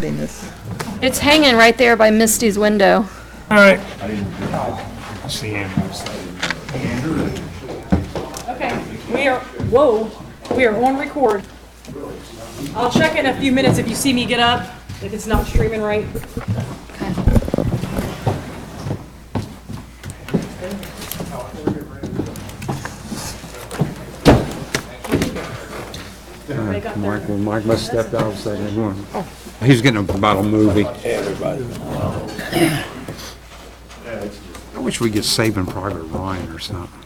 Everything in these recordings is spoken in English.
It's hanging right there by Misty's window. All right. See Andrew. Okay, we are on record. I'll check in a few minutes if you see me get up, if it's not streaming right. Mike must step out and say good morning. He's getting about a movie. I wish we could Saving Private Ryan or something.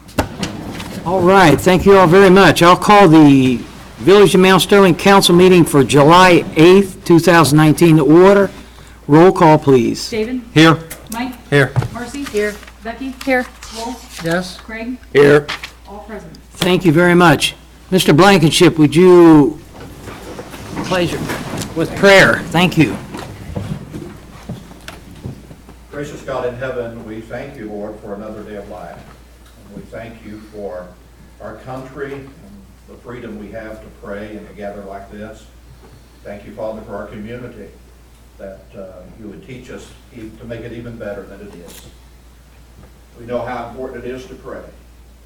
All right, thank you all very much. I'll call the Village of Mount Sterling Council meeting for July 8th, 2019 to order. Roll call, please. David? Here. Mike? Here. Marcy? Here. Becky? Here. Wolf? Yes. Craig? Here. All present. Thank you very much. Mr. Blankenship, would you, pleasure, with prayer. Thank you. Gracious God in heaven, we thank you, Lord, for another day of life. And we thank you for our country and the freedom we have to pray and to gather like this. Thank you, Father, for our community, that you would teach us to make it even better than it is. We know how important it is to pray.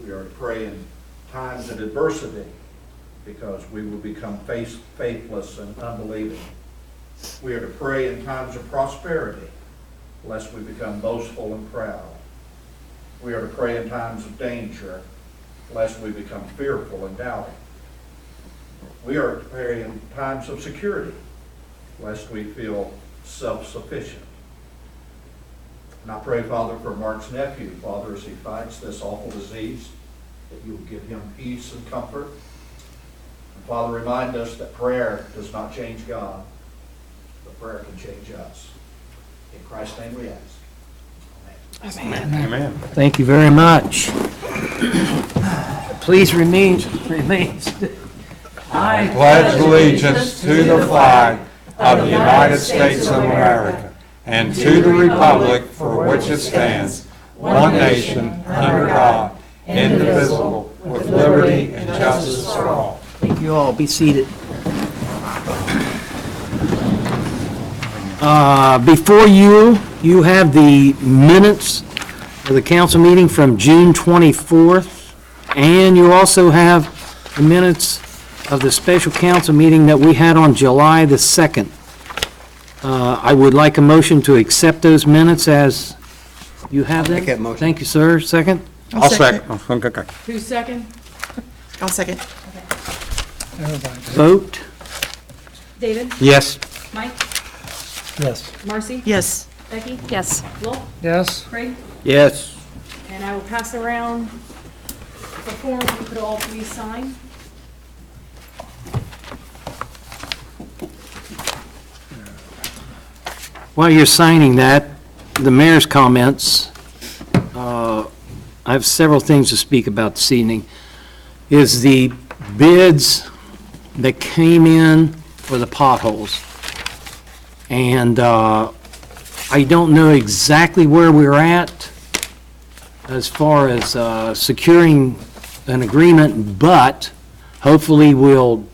We are to pray in times of adversity because we will become faithless and unbelieving. We are to pray in times of prosperity, lest we become boastful and proud. We are to pray in times of danger, lest we become fearful and doubting. We are to pray in times of security, lest we feel self-sufficient. And I pray, Father, for Mark's nephew, Father, as he fights this awful disease, that you will give him peace and comfort. And Father, remind us that prayer does not change God, but prayer can change us. In Christ's name we ask. Amen. Amen. Thank you very much. Please remain. I pledge allegiance to the flag of the United States of America and to the republic for which it stands, one nation, under God, indivisible, with liberty and justice for all. Thank you all. Be seated. Before you have the minutes of the council meeting from June 24th, and you also have the minutes of the special council meeting that we had on July the 2nd. I would like a motion to accept those minutes as you have them. Make that motion. Thank you, sir. Second? I'll second. Okay. Who's second? I'll second. Vote? David? Yes. Mike? Yes. Marcy? Yes. Becky? Yes. Wolf? Yes. Craig? Yes. And I will pass around the form you could all please sign. While you're signing that, the mayor's comments, I have several things to speak about this evening, is the bids that came in for the potholes. And I don't know exactly where we're at as far as securing an agreement, but hopefully we'll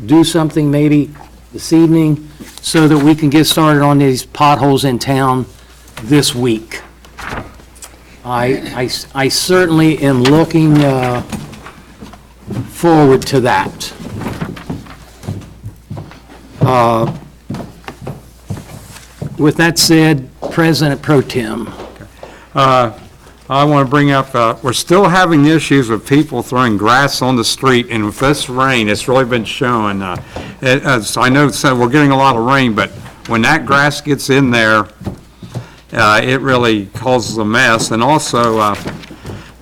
do something maybe this evening so that we can get started on these potholes in town this week. I certainly am looking forward to that. With that said, President Pro Tem. I want to bring up, we're still having issues with people throwing grass on the street, and with this rain, it's really been showing. As I know we're getting a lot of rain, but when that grass gets in there, it really causes a mess. And also,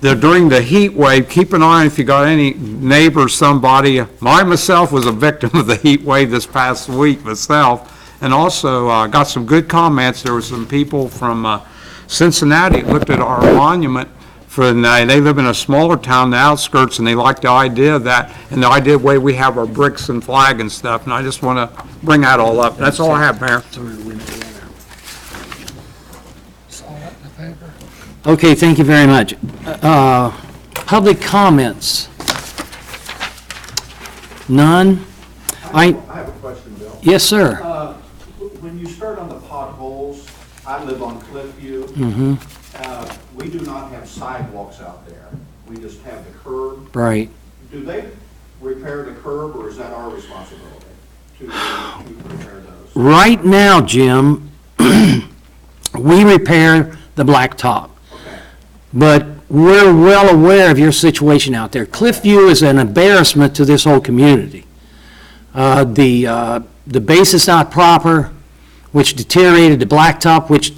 during the heat wave, keep an eye on if you got any neighbors, somebody. Myself was a victim of the heat wave this past week myself, and also got some good comments. There were some people from Cincinnati looked at our monument they live in a smaller town, the outskirts, and they like the idea of that, and the idea of the way we have our bricks and flag and stuff, and I just want to bring that all up. That's all I have, Mayor. Okay, thank you very much. Public comments? None? I have a question, Bill. Yes, sir. when you start on the potholes, I live on Cliffview. We do not have sidewalks out there. We just have the curb. Right. Do they repair the curb, or is that our responsibility to repair those? Right now, Jim, we repair the blacktop. Okay. But we're well aware of your situation out there. Cliffview is an embarrassment to this whole community. The base is not proper, which deteriorated the blacktop, which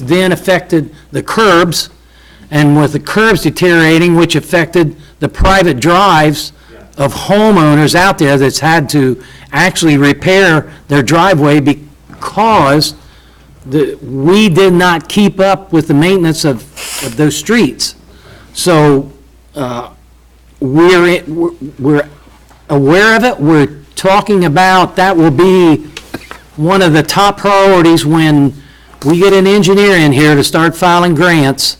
then affected the curbs, and with the curbs deteriorating, which affected the private drives of homeowners out there that's had to actually repair their driveway because we did not keep up with the maintenance of those streets. So we're aware of it. We're talking about that will be one of the top priorities when we get an engineer in here to start filing grants.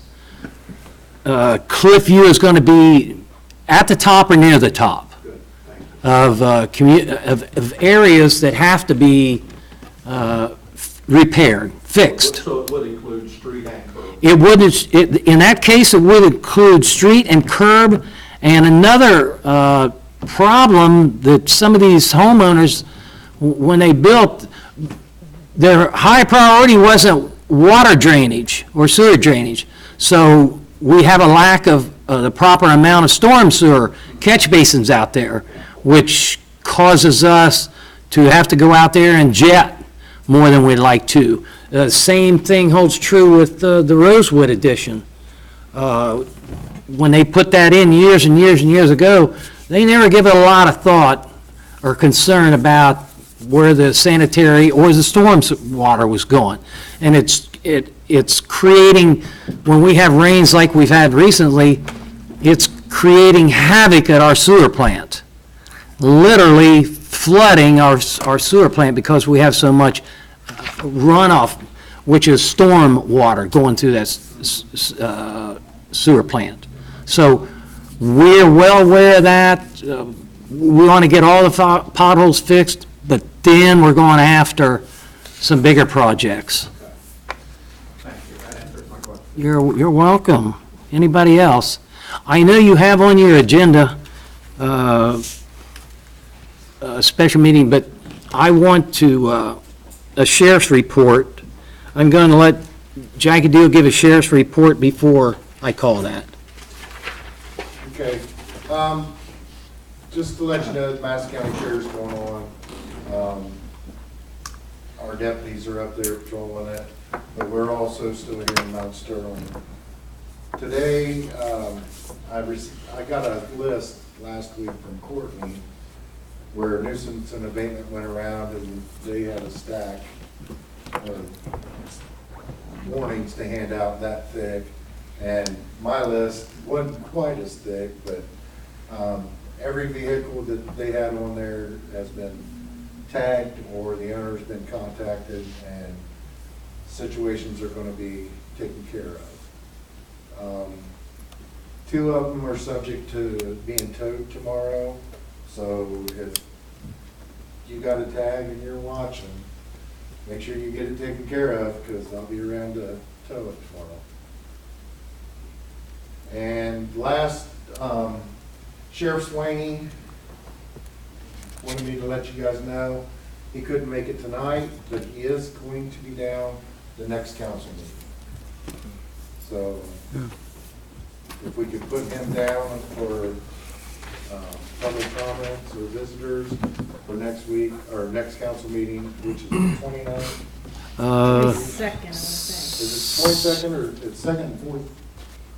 Cliffview is going to be at the top or near the top of areas that have to be repaired, fixed. So it would include street and curb? It wouldn't, in that case, it would include street and curb, and another problem that some of these homeowners, when they built, their high priority wasn't water drainage or sewer drainage. So we have a lack of the proper amount of storm sewer catch basins out there, which causes us to have to go out there and jet more than we'd like to. The same thing holds true with the Rosewood addition. When they put that in years and years and years ago, they never give it a lot of thought or concern about where the sanitary or the storm water was going. And it's creating, when we have rains like we've had recently, it's creating havoc at our sewer plant. Literally flooding our sewer plant because we have so much runoff, which is storm water going through that sewer plant. So we're well aware of that. We want to get all the potholes fixed, but then we're going after some bigger projects. Thank you, that answers my question. You're welcome. Anybody else? I know you have on your agenda a special meeting, but I want to, a sheriff's report. I'm going to let Jackie Deal give a sheriff's report before I call that. Okay, just to let you know, the Madison County Fair is going on. Our deputies are up there patrolling it, but we're also still here in Mount Sterling. Today, I got a list last week from Courtney where nuisance and abatement went around and they had a stack of warnings to hand out that thick. And my list wasn't quite as thick, but every vehicle that they had on there has been tagged or the owner's been contacted and situations are going to be taken care of. 2 of them are subject to being towed tomorrow, so if you got a tag and you're watching, make sure you get it taken care of because I'll be around to tow it tomorrow. And last, Sheriff Swaney wanted me to let you guys know, he couldn't make it tonight, but he is going to be down the next council meeting. So, if we could put him down for public comments or visitors for next week, or next council meeting, which is the 29th. Second, I want to say. Is it 22nd or it's 2nd and 4th?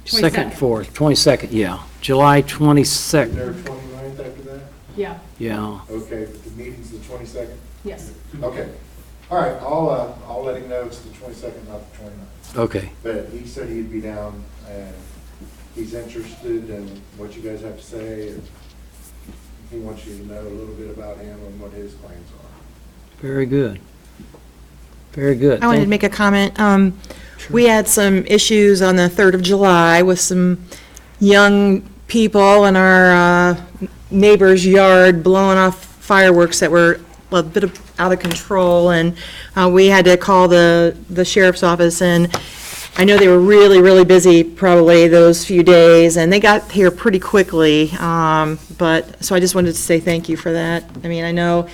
2nd, 4th, 22nd, yeah. July 22nd, Is there a 29th after that? Yeah, yeah. Okay, but the meeting's the 22nd? yes. Okay. All right, I'll let him know it's the 22nd, not the 29th. Okay, But he said he'd be down and he's interested in what you guys have to say. And he wants you to know a little bit about him and what his plans are. very good. Very good. I wanted to make a comment. We had some issues on the 3rd of July with some young people in our neighbor's yard blowing off fireworks that were a bit out of control, and we had to call the sheriff's office, and I know they were really, really busy probably those few days, and they got here pretty quickly, so I just wanted to say thank you for that. I mean, I know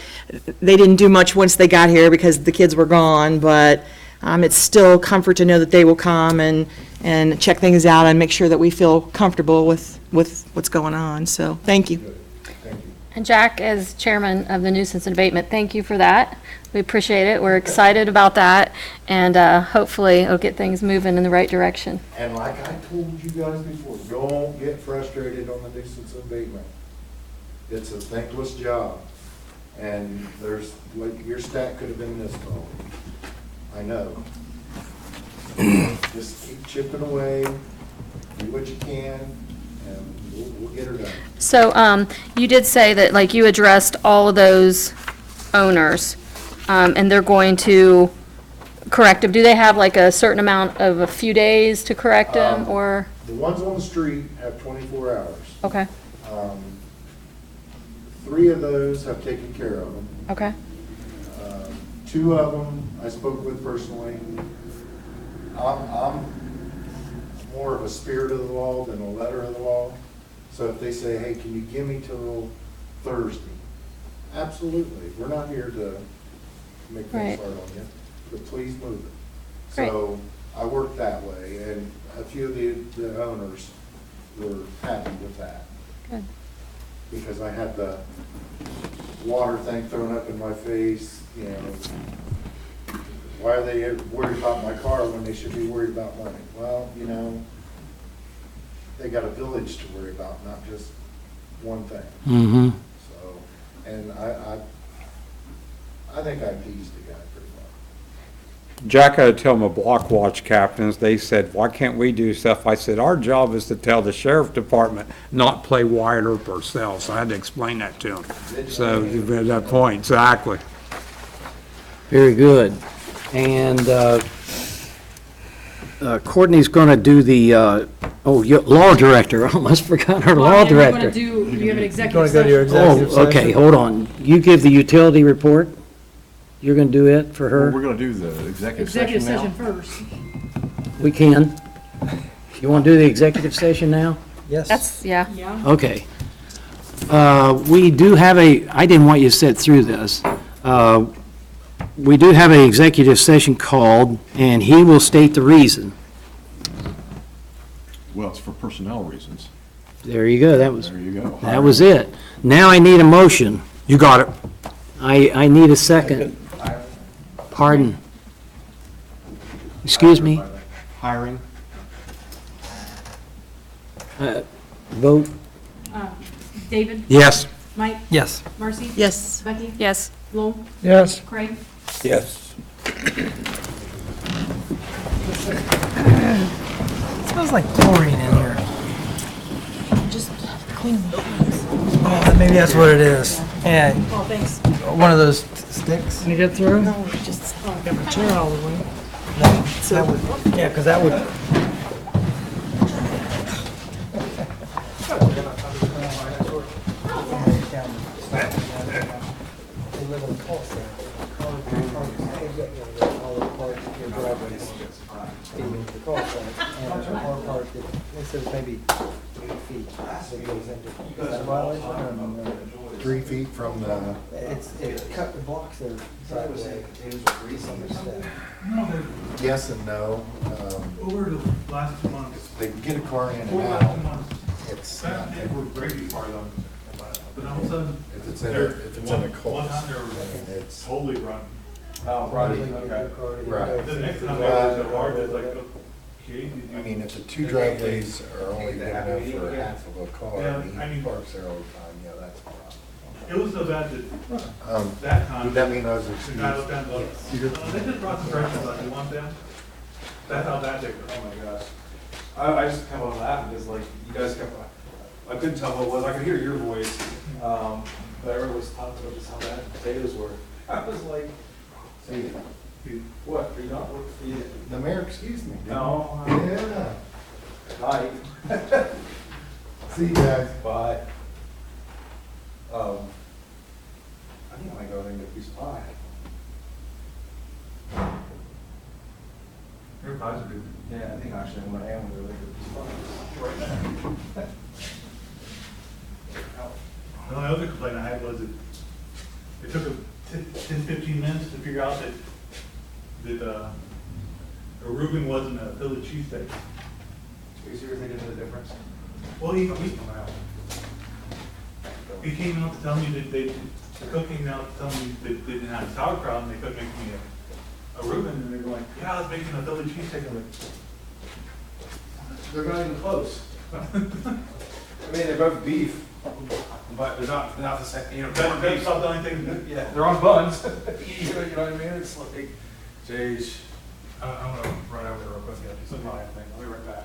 they didn't do much once they got here because the kids were gone, but it's still comfort to know that they will come and check things out and make sure that we feel comfortable with what's going on, so thank you. Thank you. And Jack, as chairman of the nuisance and abatement, thank you for that. We appreciate it. We're excited about that, and hopefully it'll get things moving in the right direction. And like I told you guys before, don't get frustrated on the nuisance abatement. It's a thankless job, and there's, like, your stack could have been this tall. I know. Just keep chipping away, do what you can, and we'll get her done. So you did say that, like, you addressed all of those owners, and they're going to correct them. Do they have like a certain amount of a few days to correct them, or? The ones on the street have 24 hours. Okay, 3 of those have taken care of them. okay, 2 of them I spoke with personally. I'm more of a spirit of the law than a letter of the law. So if they say, hey, can you give me till Thursday? Absolutely. We're not here to make Right. things hard on you, but please move it. Great. So I worked that way, and a few of the owners were happy with that. good. Because I had the water thing thrown up in my face, you know. Why are they worried about my car when they should be worried about money? Well, you know, they got a village to worry about, not just one thing. Mm-hmm. So, and I think I appeased the guy pretty well. Jack had to tell my block watch captains, they said, why can't we do stuff? I said, our job is to tell the sheriff department, not play wire up ourselves. I had to explain that to them. So, at that point, exactly. Very good. And Courtney's going to do the, law director, I almost forgot her law Well, yeah, we're gonna director. you have an executive session. Oh, okay, hold on. You give the utility report? You're going to do it for We're her? gonna do the executive Executive session session now. first. We can. You want to do the executive session now? That's, yeah. Yeah. Okay. We do have I didn't want you to sit through this. We do have an executive session called, and he will state the reason. Well, it's for personnel reasons. There you go, There you go. that was it. Now I need a motion. You got it. I need a second. Pardon? Excuse me? Hiring. Vote? David, Yes. Mike, Yes. Marcy, Yes. Becky, Yes. Lowell, Yes. Craig. Yes. Smells like chlorine in here. Just clean them. Oh, maybe that's what it is. Yeah, Oh, thanks. one of those sticks. Can you get through? No, just, Got my chair all the way. That would, yeah, because that would. Maybe 8 feet. Is that a violation or no? 3 feet from the, It cut the blocks there sideways. yes and no. Over the last 2 months, They can get a car in and over the last 2 out. months, It's back not, then they were great for them. But all of a sudden, if it's in a, they're, if it's in a one cul time they were it's, totally run. right. The next time they were so hard, it's like, okay, did I you? mean, if the 2 driveways are only big enough for half of a car, Yeah, and I he mean- parks there all the time, yeah, that's a problem. It was so bad that that time, Would that mean I was the excused? guy looked down and goes, they did cross corrections, like, you want them? That's how bad they were. Oh my gosh. I just kept on laughing because like you guys kept, I couldn't tell what it was. I could hear your voice. But everyone was talking about just how bad the potatoes were. I was like, See, what, are you not? the mayor excused me. didn't he? No. Yeah. Hi. See you guys. Bye. I think I might go and get piece of pie. Your pies are good. Yeah, I think actually I'm gonna am a really good piece of pie. Right now. The only other complaint I had was that it took 10, 15 minutes to figure out that a Reuben wasn't a Philly cheesesteak. So you seriously didn't know the difference? Well, he came out to tell me that the cook came out to tell me that they didn't have sauerkraut and they couldn't make me a Reuben, and they were like, yeah, I was making a Philly cheesesteak. I'm like, They're not even close. I mean, they're both beef, but they're not the same, you know. that's not the only thing. Yeah, they're on buns. You know what I mean? It's like, jeez. I'm gonna run over there real quick, get some pie, I think. I'll be right back.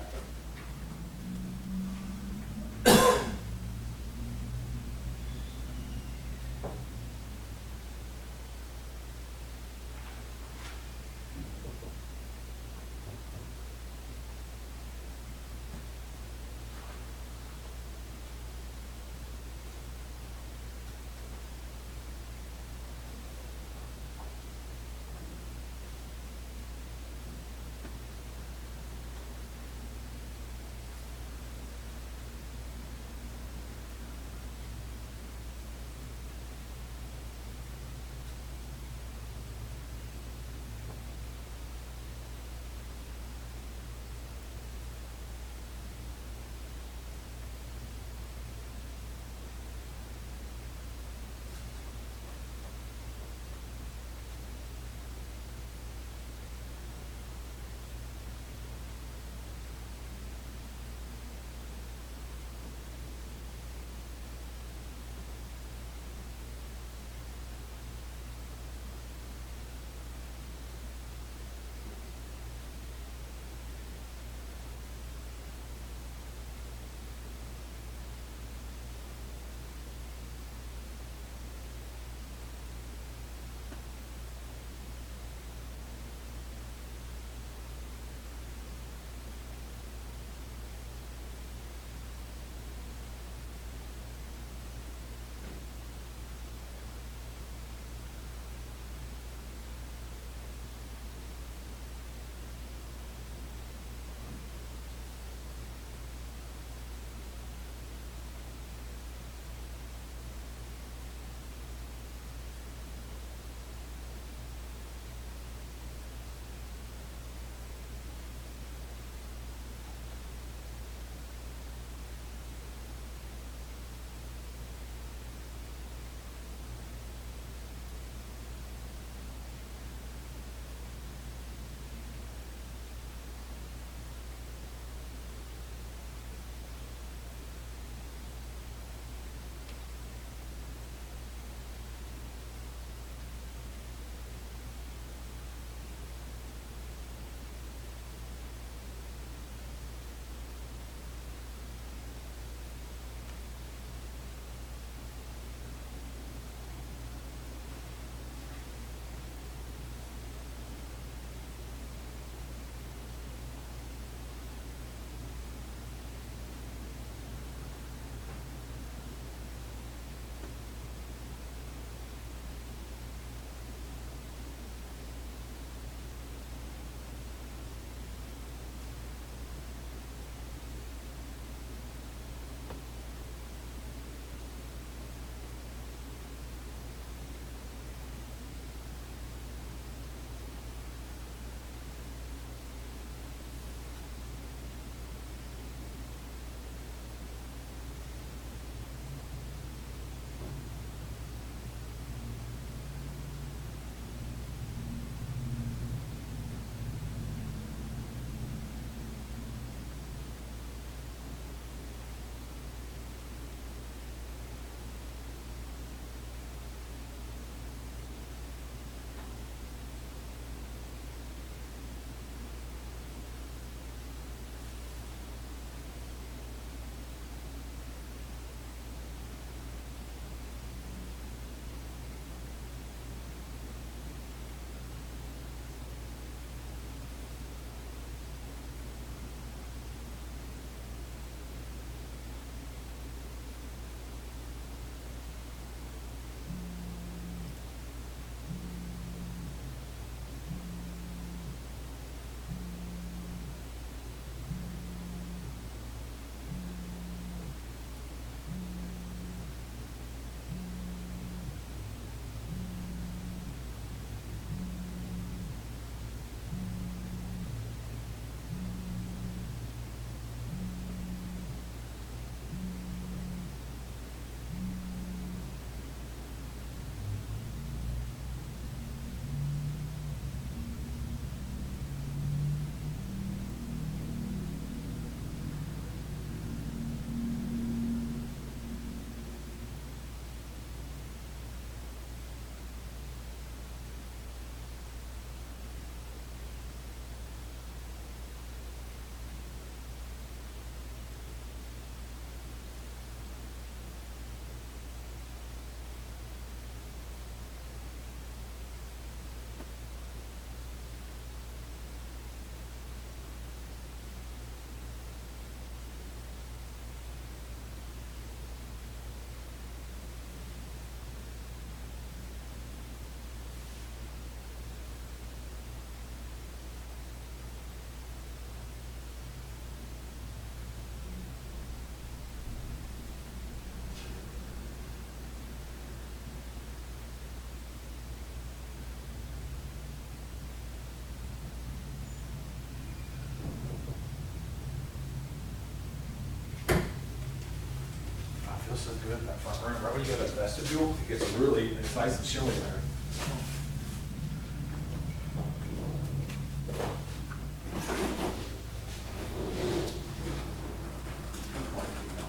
good in that front room. Right when you go to that vestibule, it gets really, it's nice and chilly there.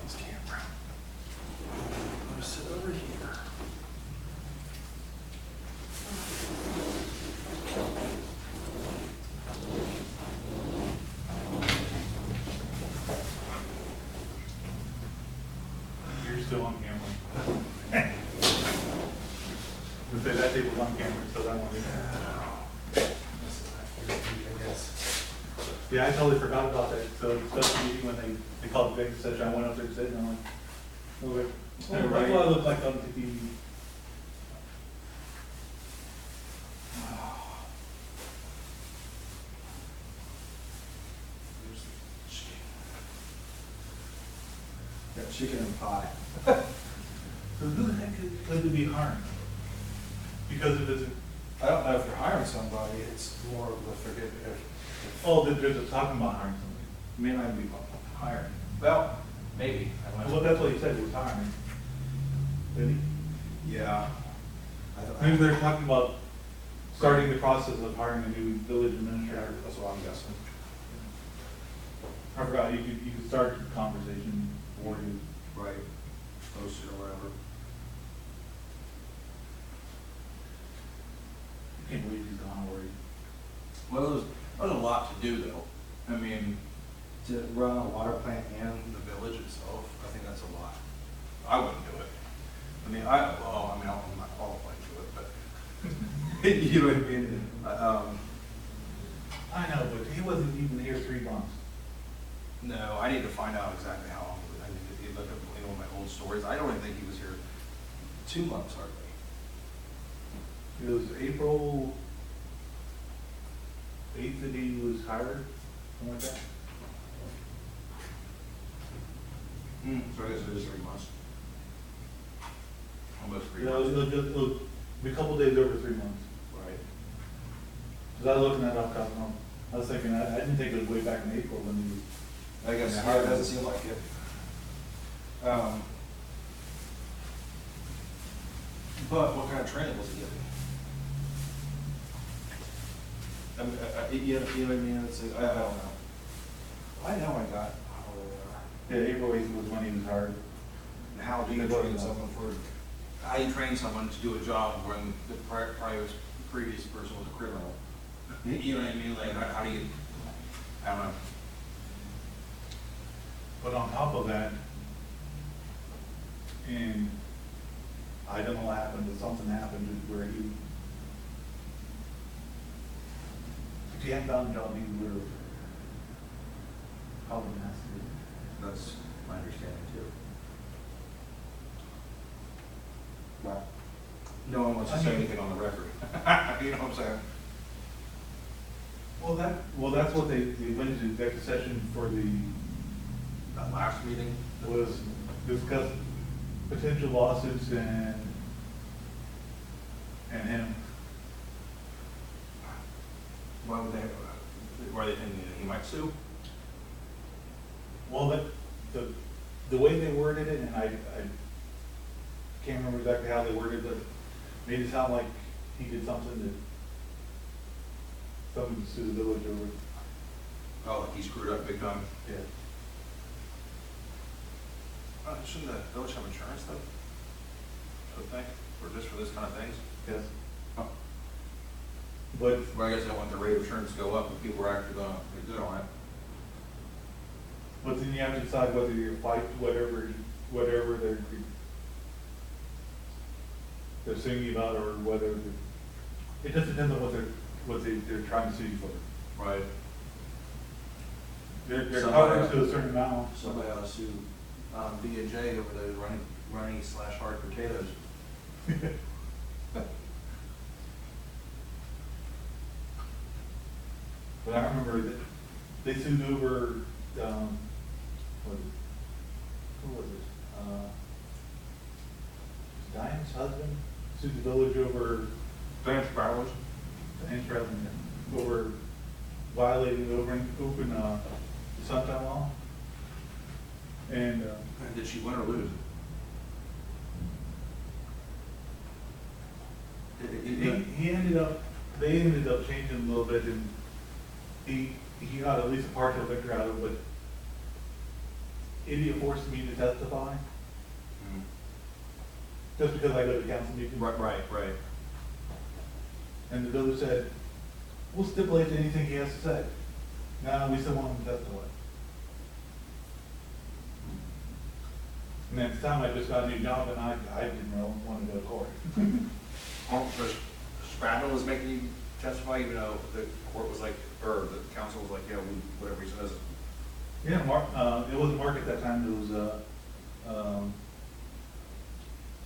This camera. I'm gonna sit over here. You're still on camera. But that table's on camera, so that one. Yeah, I totally forgot about that. So special meeting when they called the executive session, I went up there and said, and I'm like, oh, wait. What do I look like on TV? Got chicken and pie. So who the heck could it be harmed? Because if it's, I don't know if you're hiring somebody, it's more of a forget if, oh, there's a talking about hiring somebody. you may not even be hiring. Well, maybe. I don't know. Well, that's what he said, he was hiring. Did he? Yeah. Maybe they're talking about starting the process of hiring a new village administrator. That's what I'm guessing. I forgot, you could start the conversation before you. Right. Post it or whatever. I can't believe he's gone already. Well, there's a lot to do though. I mean, to run a water plant and the village itself, I think that's a lot. I wouldn't do it. I mean, I'm not qualified to do it, but you know what I mean? I know, but he wasn't even here 3 months. No, I need to find out exactly how long. I need to look up my old stories. I don't even think he was here 2 months hardly. It was April 8th that he was hired, something like that. So I guess it is 3 months. Almost 3 You know, months. it'll be a couple days over 3 months. Right. Cause I was looking that up, I was thinking, I didn't think it was way back in April when he was. I guess, Yeah, yeah, it doesn't seem like it. But what kind of training was he given? I mean, you know what I mean? It's, I don't know. I know I got, Yeah, April 8th was when he was hired. how do you train someone for, how do you train someone to do a job when the previous person was a criminal? You know what I mean? Like, how do you, I don't know. But on top of that, and I don't know what happened, but something happened where if he hadn't found a job, he would have probably been asked to. That's my understanding too. Well, no one wants to say anything on the record. You know what I'm saying? Well, that's what they went into executive session for That last meeting? was discuss potential lawsuits and him. Why would were they thinking that he might sue? Well, the way they worded it, and I can't remember exactly how they worded it, made it sound like he did something to sue the village over. Oh, like he screwed up big time? Yeah. Shouldn't the village have insurance though? I would think, or just for this kind of things? Yes. Oh. But Well, I guess they want the rate of insurance to go up and people are actually gonna be good on it. then you have to decide whether you fight whatever they're suing you about, or whether it just depends on what they're trying to sue you for. Right. They're Somebody- covered to a certain amount. Somebody ought to sue, B&J over those runny/hard potatoes. But I remember that they sued over, who was it? Diane's husband sued the village over, Diane Sparrows? Diane's husband, over violating the open sunshine law. And, Did she win or lose? He ended up, they ended up changing a little bit, and he got at least a partial victory out of it, but India forced me to testify, just because I go to council meetings. Right. And the village said, we'll stipulate to anything he has to say. No, we still want him to testify. And at the time, I just got a new job, and I didn't really want to go to court. Stratton was making you testify, even though the court was like, or the council was like, yeah, whatever he says. Yeah, Mark, it wasn't Mark at that time, it was,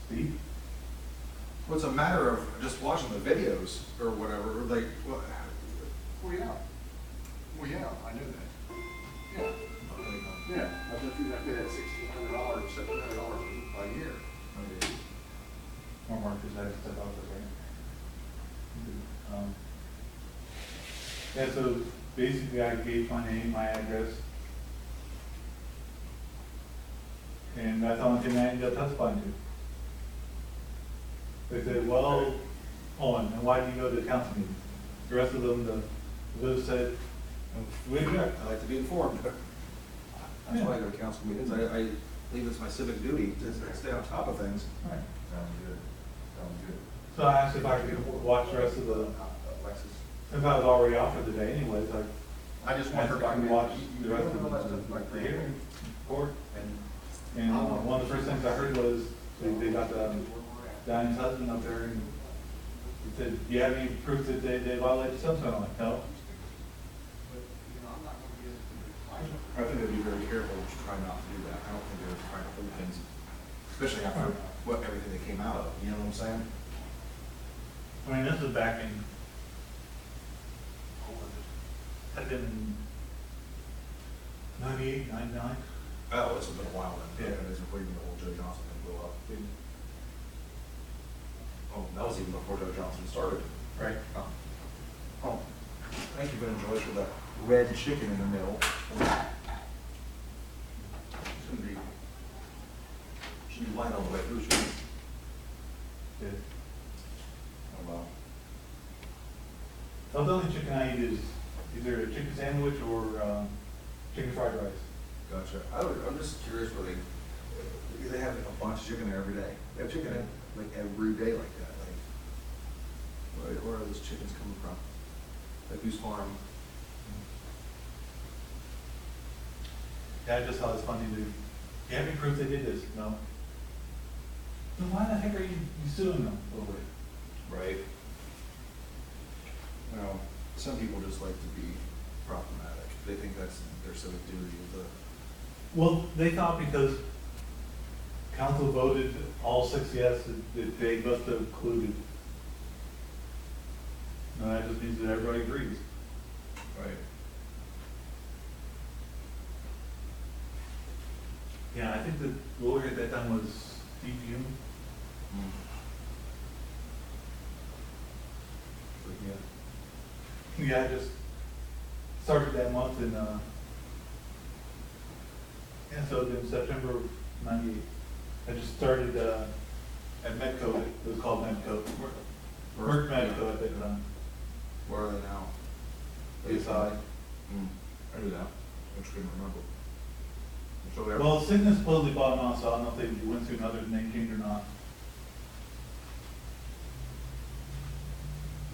Steve. Well, it's a matter of just watching the videos or whatever, like, well, yeah. Well, yeah, I knew that. Yeah. Yeah, I bet you that bid at $1,600, $1,700 a year. Or Mark just had to step out for a second. Yeah, so basically I gave my name, my address. And that's the only thing I ended up testifying to. They said, well, and why do you go to the council meeting? The rest of them, the village said, we object. I like to be informed. That's why I go to council meetings. I believe it's my civic duty to stay on top of things. Right. Sounds good. So I asked if I could watch the rest of the, Alexis. since I was already off for the day anyways, I just I asked wondered if I could watch the rest of the hearing, court. And one of the first things I heard was, they got Diane's husband up there, and he said, do you have any proof that they violated something? I'm like, no. I think they'd be very careful to try not to do that. I don't think they're trying to hold things, especially after everything that came out of, you know what I'm saying? I mean, this was back in, what was it? Had been 98, 99. Oh, it's been a while then. Yeah. It was before even the whole Joe Johnson thing blew up. Oh, that was even before Joe Johnson started. Right. Oh, thank you, Ben and Joyce, for that red chicken in the middle. Should be light all the way through, shouldn't it? Yeah. Oh, well. The only chicken I eat is either a chicken sandwich or chicken fried rice. Gotcha. I'm just curious where they have a bunch of chicken there every day. They have chicken like every day like that. Like, where are those chickens coming from? Like whose farm? Yeah, I just thought it was funny to, you have any proof they did this? No. Then why the heck are you suing them over it? Right. You know, some people just like to be problematic. They think that's their civic duty of the. Well, they thought because council voted all 6 yes, that they must have included. No, that just means that everybody agrees. Right. Yeah, I think the lawyer at that time was Steve Hume. But yeah, I just started that month in, yeah, so in September of '98. I just started at Medco, it was called Medco. Worked Medco at that time. Where are they now? ASI. I knew that. I just couldn't remember. So they're. Well, Cigna supposedly bought them out, so I don't know if they went through another name change or not.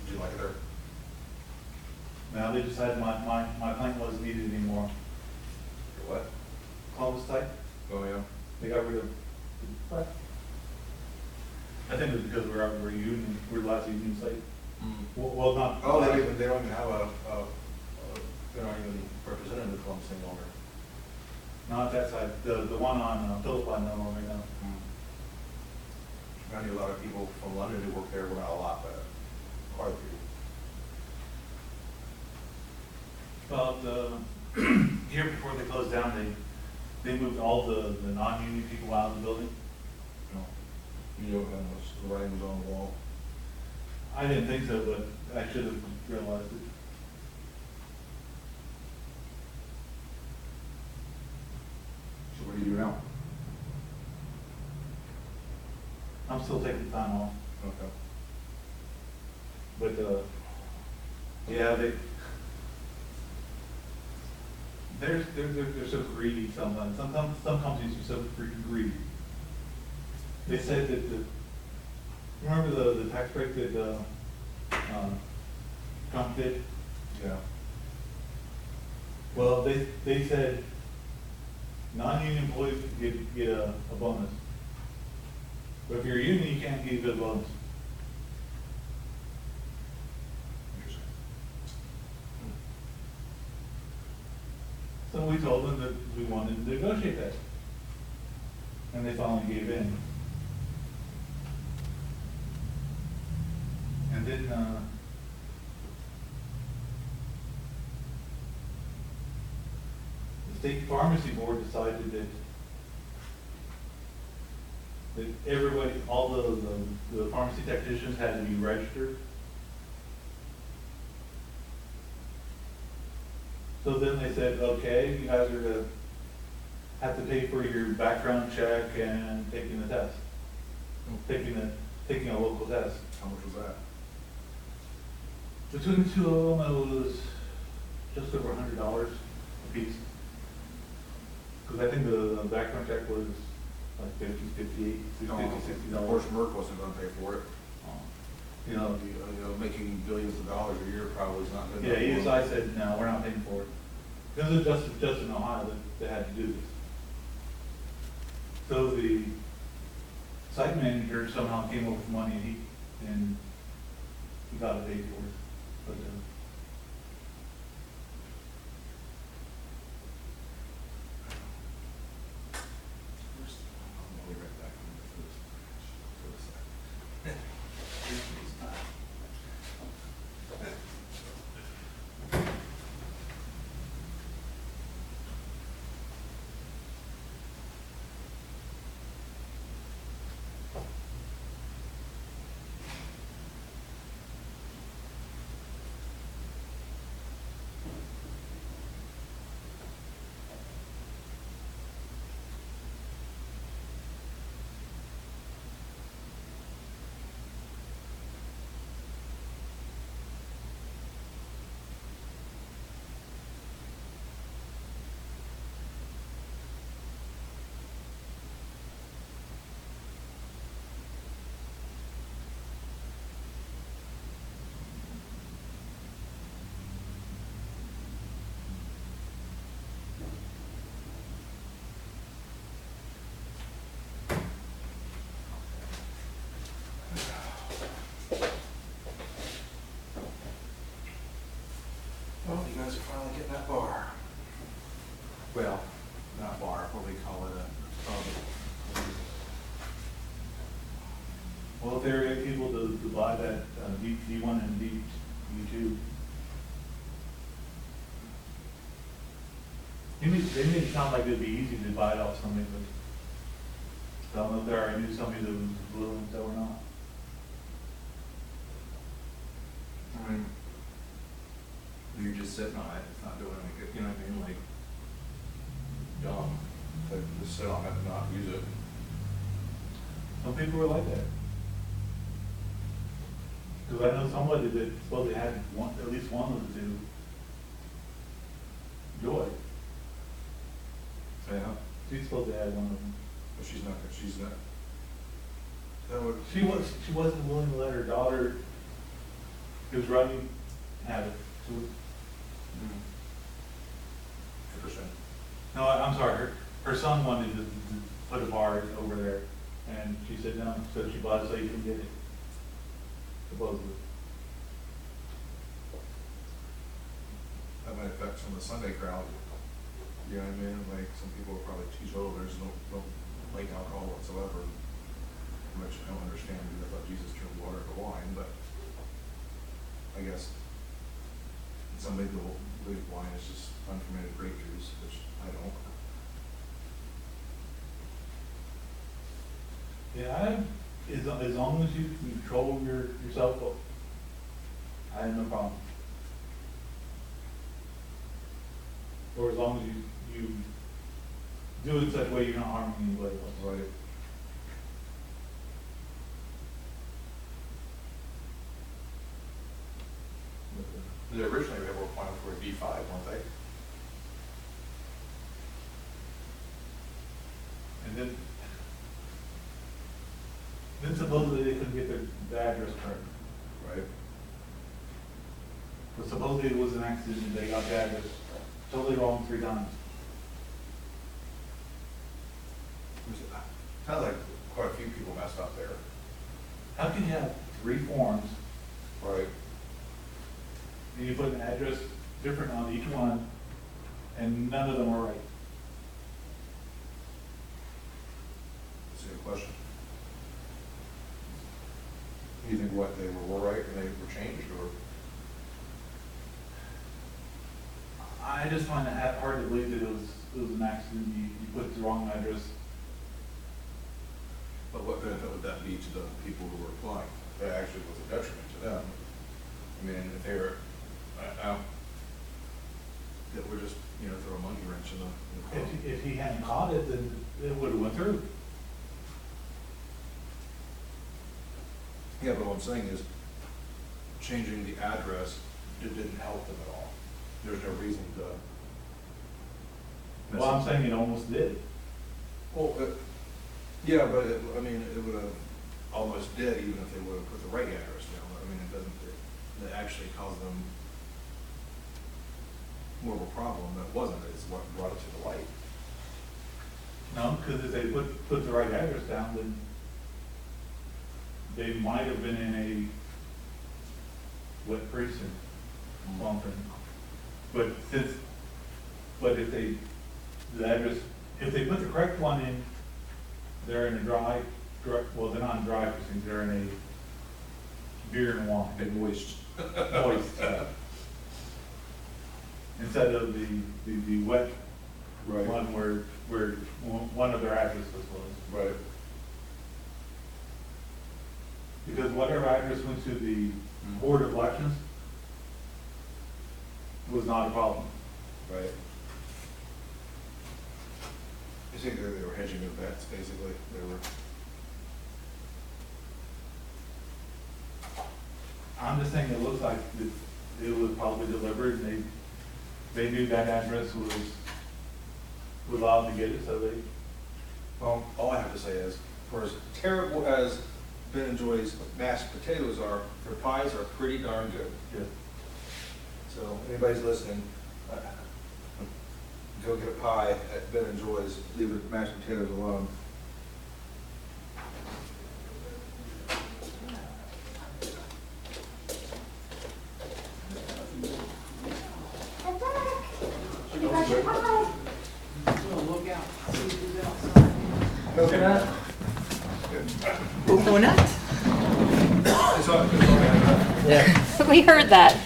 Did you like it there? Now they decided my plant wasn't needed anymore. Your what? Columbus site, Oh, yeah. they got rid of. What? I think it was because we're union, we're the last union site. Well, not. Oh, they don't even have they're not even represented in the Columbus any longer. Not that side, the one on Phillips Line no longer now. I knew a lot of people from London who worked there, well, not a lot, but quite a few. Well, the year before they closed down, they moved all the non-union people out of the building. No. You know, the writing was on the wall. I didn't think so, but I should have realized it. So what do you do now? I'm still taking time off. Okay. But, yeah, they're so greedy sometimes. Some companies are so freaking greedy. They said that remember the tax break that, Trump did? Yeah. Well, they said non-union employees get a bonus. But if you're a union, you can't get a bonus. So we told them that we wanted to negotiate that. And they finally gave in. And then, the state pharmacy board decided that everybody, all the pharmacy technicians had to be registered. So then they said, okay, you guys are gonna have to pay for your background check and taking the test. Taking a local test. How much was that? Between the two of them, it was just over $100 a piece. Because I think the background check was like $58, $60. Of course, Merck wasn't gonna pay for it. You know, Making billions of dollars a year probably is not good. yeah, ESI said, no, we're not paying for it. Because it's just in Ohio that they had to do this. So the site manager somehow came up with money and he got it paid for it. But, I'll be right back. Well, you guys are finally getting that bar. Well, not bar, what do we call it, well, if they're able to buy that D1 and D2. They made it sound like it'd be easy to buy it off somebody, but I don't know if they already knew somebody that was willing to or not. I mean, you're just sitting on it, it's not doing any good, you know what I mean, like, dumb, to just sit on it and not use it. Some people were like that. Because I know somebody that supposedly had at least one of the two. Joy. Yeah. She's supposed to have one of them. But she's not, She wasn't willing to let her daughter, who was running, have it. So, interesting. no, I'm sorry, her son wanted to put a bar over there, and she said no, so she bought it so you can get it. Supposedly. That might affect some of the Sunday crowd. You know what I mean? Like, some people are probably teetotalers, don't like alcohol whatsoever. Which I don't understand, because I thought Jesus turned water to wine, but I guess some people believe wine is just unfermented grape juice, which I don't. Yeah, as long as you control yourself, I have no problem. Or as long as you do it in such a way you're not harming anybody else. Right. originally they were applying for a D5, weren't they? And then supposedly they couldn't get the address correct. Right. But supposedly it was an accident, and they got the address totally wrong 3 times. Sounds like quite a few people messed up there. How can you have 3 forms, Right. and you put an address different on each one, and none of them are right? That's a good question. Do you think what, they were right and they were changed, or? I just find it hard to believe that it was an accident, you put the wrong address. But what benefit would that be to the people who were applying? That actually was a detriment to them. I mean, if they were, that we're just, throw a monkey wrench in the If he hadn't caught it, then it would have went through. Yeah, but what I'm saying is, changing the address, it didn't help them at all. There's no reason to. Well, I'm saying it almost did. Well, yeah, but it would have almost did, even if they would have put the right address down. I mean, it actually caused them more of a problem that wasn't. It's what brought it to the light. No, because if they put the right address down, then they might have been in a wet precinct, something. But if they put the correct one in, they're in a dry, well, they're not in dry precinct, they're in a beer and wine. And moist. Moist. Instead of the wet Right. one where one of their addresses was. Right. Because whatever address went to the Board of Elections was not a problem. Right. You think they were hedging their bets, basically? They were. I'm just saying it looks like it was probably delivered, and they knew that address was allowed to get it, so they. Well, all I have to say is, for as terrible as Ben and Joy's mashed potatoes are, their pies are pretty darn good. Yeah. So, anybody's listening, go get a pie at Ben and Joy's, leave the mashed potatoes alone. Donut? We heard that.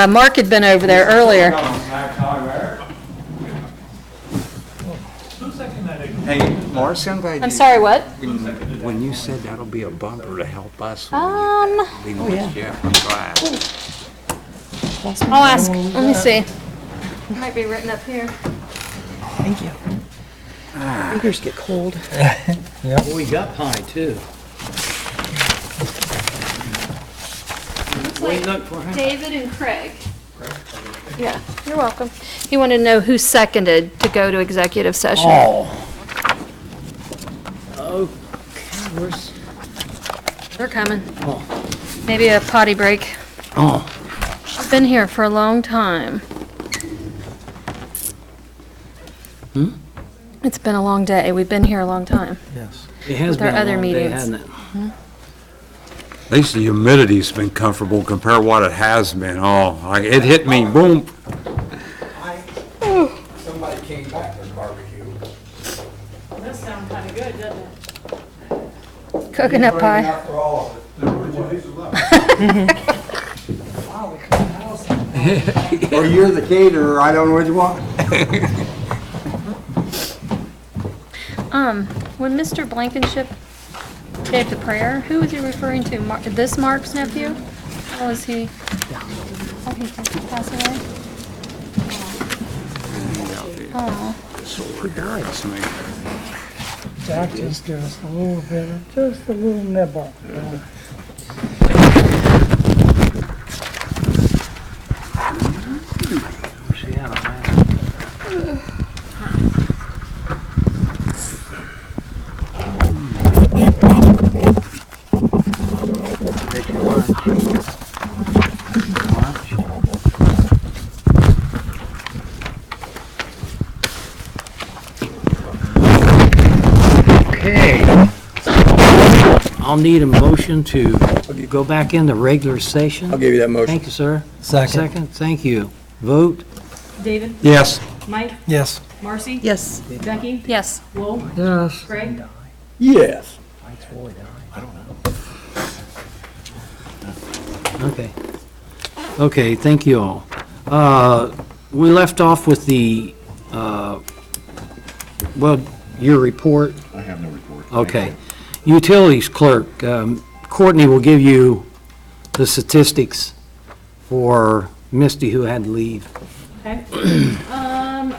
Mark had been over there earlier. Who seconded that? Hey, Marcy, I'm sorry, what? when you said that'll be a bumper to help us, Yeah, I'm glad. I'll ask, let me see. It might be written up here. Thank you. Fingers get cold. Well, we got pie, too. Looks What do you like look for, huh? David and Craig. Yeah, you're welcome. He wanted to know who seconded to go to executive session. Okay, where's, They're coming. oh, Maybe a potty break. oh. I've been here for a long time. It's been a long day. We've been here a long time. Yes. It has With our been a other long day, meetings. hasn't it? At least the humidity's been comfortable compared to what it has been. It hit me, boom. Somebody came back to the barbecue. That sounds kind of good, doesn't it? Coconut pie. After all of it. Or you're the caterer, I don't know what you want. When Mr. Blankenship gave the prayer, who was he referring to? This Mark's nephew? Or was he? Oh, he passed away? Oh. Hurts me. Jack just gives us a little bit, just a little nibble. Okay. I'll need a motion to go back into regular session. I'll give you that motion. Thank you, sir. Second. Thank you. Vote? David? Yes. Mike? Yes. Marcy? Yes. Becky? Yes. Lowell? Yes. Craig? Yes. Okay. Okay, thank you all. We left off with the, well, your report. I have no report. Okay. Utilities clerk, Courtney will give you the statistics for Misty who had to leave. Okay.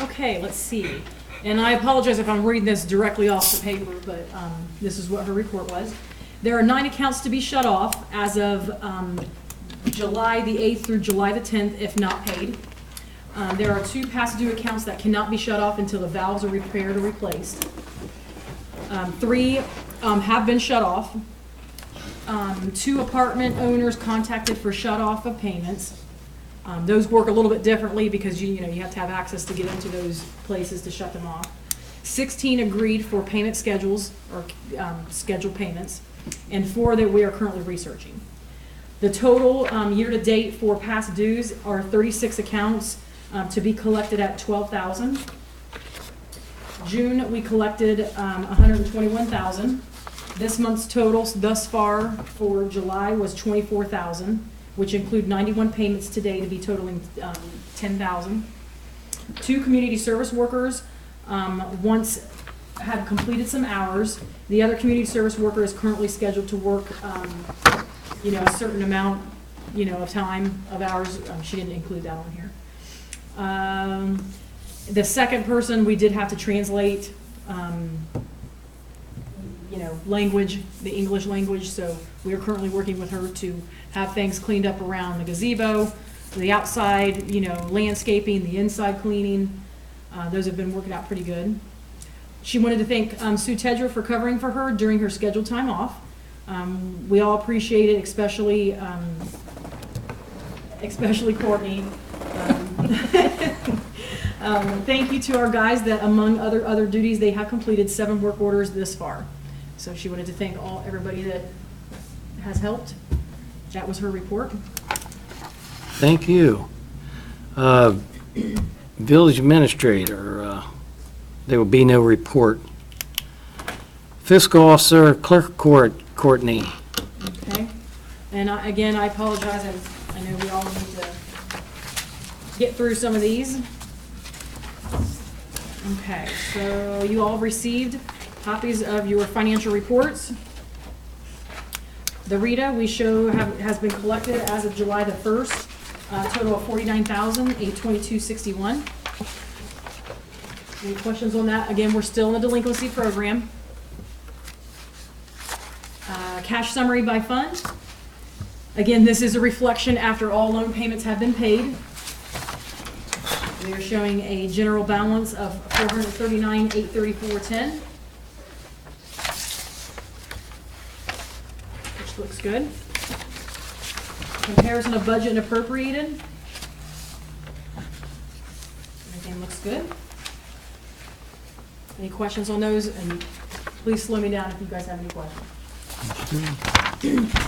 Okay, let's see. And I apologize if I'm reading this directly off the paper, but this is what her report was. There are 9 accounts to be shut off as of July the 8th through July the 10th, if not paid. There are 2 past due accounts that cannot be shut off until the valves are repaired or replaced. 3 have been shut off. 2 apartment owners contacted for shut off of payments. Those work a little bit differently because you have to have access to get into those places to shut them off. 16 agreed for payment schedules or scheduled payments, and 4 that we are currently researching. The total year-to-date for past dues are 36 accounts to be collected at $12,000. June, we collected $121,000. This month's total thus far for July was $24,000, which include 91 payments today to be totaling $10,000. 2 community service workers once have completed some hours. The other community service worker is currently scheduled to work a certain amount of time, of hours. She didn't include that on here. The second person, we did have to translate, language, the English language, so we are currently working with her to have things cleaned up around the gazebo, the outside, landscaping, the inside cleaning. Those have been working out pretty good. She wanted to thank Sue Tedra for covering for her during her scheduled time off. We all appreciate it, especially Courtney. Thank you to our guys that, among other duties, they have completed 7 work orders this far. So she wanted to thank everybody that has helped. That was her report. Thank you. Village administrator, there will be no report. Fiscal officer, clerk of court, Courtney. Okay. And again, I apologize. I know we all need to get through some of these. Okay, so you all received copies of your financial reports. The RETA we show has been collected as of July the 1st, total of $49,822.61. Any questions on that? Again, we're still in the delinquency program. Cash summary by fund. Again, this is a reflection after all loan payments have been paid. We are showing a general balance of $439,834.10, which looks good. Comparison of budget and appropriated. Everything looks good. Any questions on those? And please slow me down if you guys have any questions.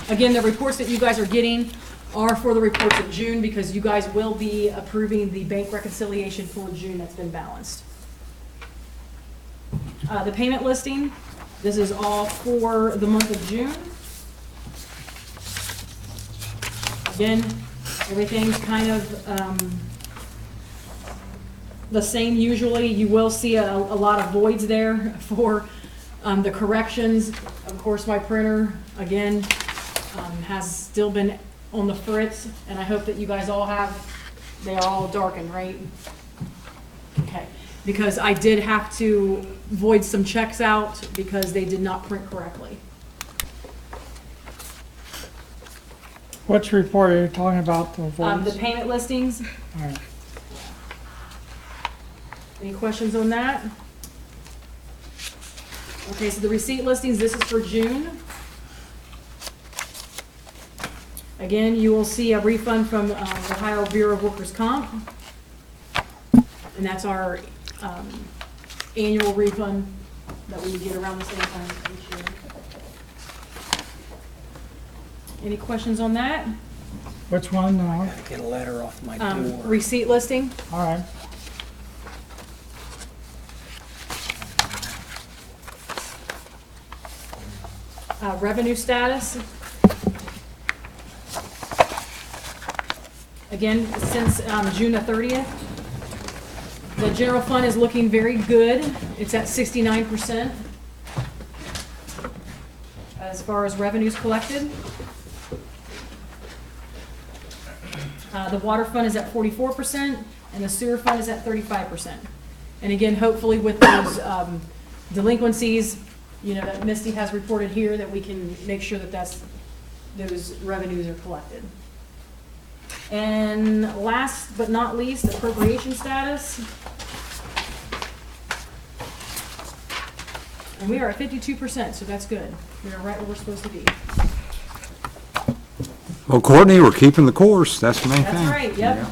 Again, the reports that you guys are getting are for the reports of June because you guys will be approving the bank reconciliation for June that's been balanced. The payment listing, this is all for the month of June. Again, everything's kind of the same usually. You will see a lot of voids there for the corrections. Of course, my printer, again, has still been on the fritz, and I hope that you guys all have, they are all darkened, right? Okay, because I did have to void some checks out because they did not print correctly. Which report are you talking about? The The payment listings. All right. Any questions on that? Okay, so the receipt listings, this is for June. Again, you will see a refund from Ohio Bureau of Workers' Comp. And that's our annual refund that we get around the same time each year. Any questions on that? Which one now? Get a letter off my door. Receipt listing? All right. Revenue status. Again, since June the 30th, the general fund is looking very good. It's at 69% as far as revenues collected. The water fund is at 44%, and the sewer fund is at 35%. And again, hopefully with those delinquencies, you know, that Misty has reported here, that we can make sure that those revenues are collected. And last but not least, appropriation status. And we are at 52%, so that's good. We are right where we're supposed to be. Well, Courtney, we're keeping the course, that's the main thing. That's right, yep.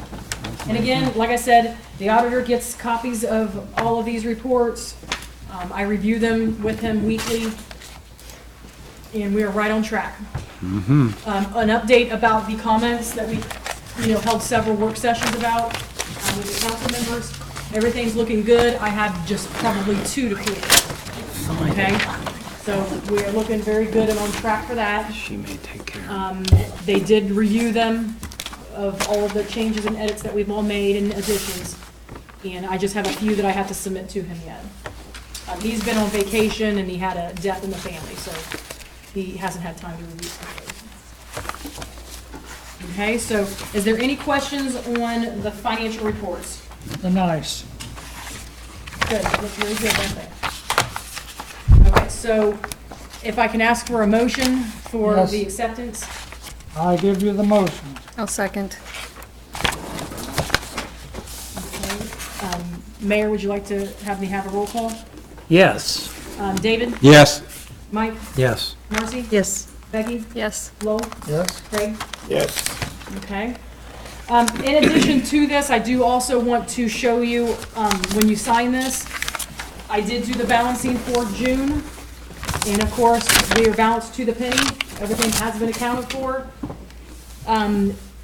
And again, like I said, the auditor gets copies of all of these reports. I review them with him weekly, and we are right on track. An update about the comments that we, held several work sessions about with the council members. Everything's looking good. I have just probably 2 to clear. Okay? So we are looking very good and on track for that. She may take care of it. They did review them of all of the changes and edits that we've all made and additions. And I just have a few that I have to submit to him yet. He's been on vacation and he had a death in the family, so he hasn't had time to review some of those. Okay, so is there any questions on the financial reports? They're nice. Good, they look really good, don't they? Okay, so if I can ask for a motion for Yes. the acceptance? I give you the motion. I'll second. Okay. Mayor, would you like to have me have a roll call? Yes. David? Yes. Mike? Yes. Marcy? Yes. Becky? Yes. Lowell? Yes? Craig? Yes. Okay. In addition to this, I do also want to show you, when you sign this, I did do the balancing for June. And of course, we are balanced to the penny. Everything has been accounted for.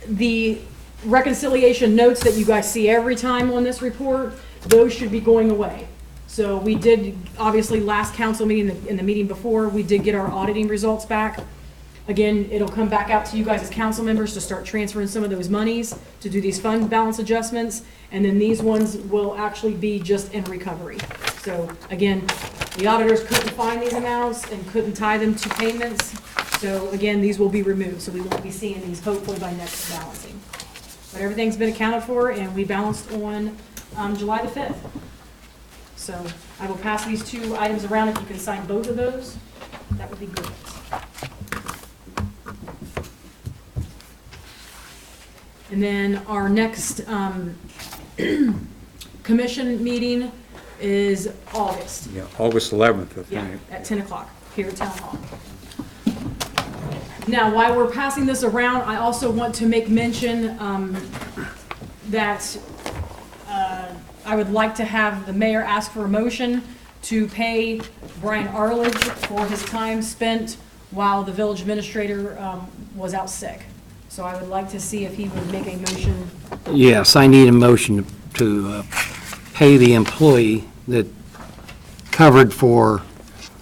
The reconciliation notes that you guys see every time on this report, those should be going away. So we did, obviously, last council meeting, in the meeting before, we did get our auditing results back. Again, it'll come back out to you guys as council members to start transferring some of those monies to do these fund balance adjustments. And then these ones will actually be just in recovery. So again, the auditors couldn't find these amounts and couldn't tie them to payments. So again, these will be removed. So we won't be seeing these hopefully by next balancing. But everything's been accounted for and we balanced on July the 5th. So I will pass these 2 items around. If you can sign both of those, that would be good. And then our next commission meeting is August. Yeah, August 11th, I Yeah, think. at 10 o'clock here at Town Hall. Now, while we're passing this around, I also want to make mention that I would like to have the mayor ask for a motion to pay Brian Arledge for his time spent while the village administrator was out sick. So I would like to see if he would make a motion. Yes, I need a motion to pay the employee that covered for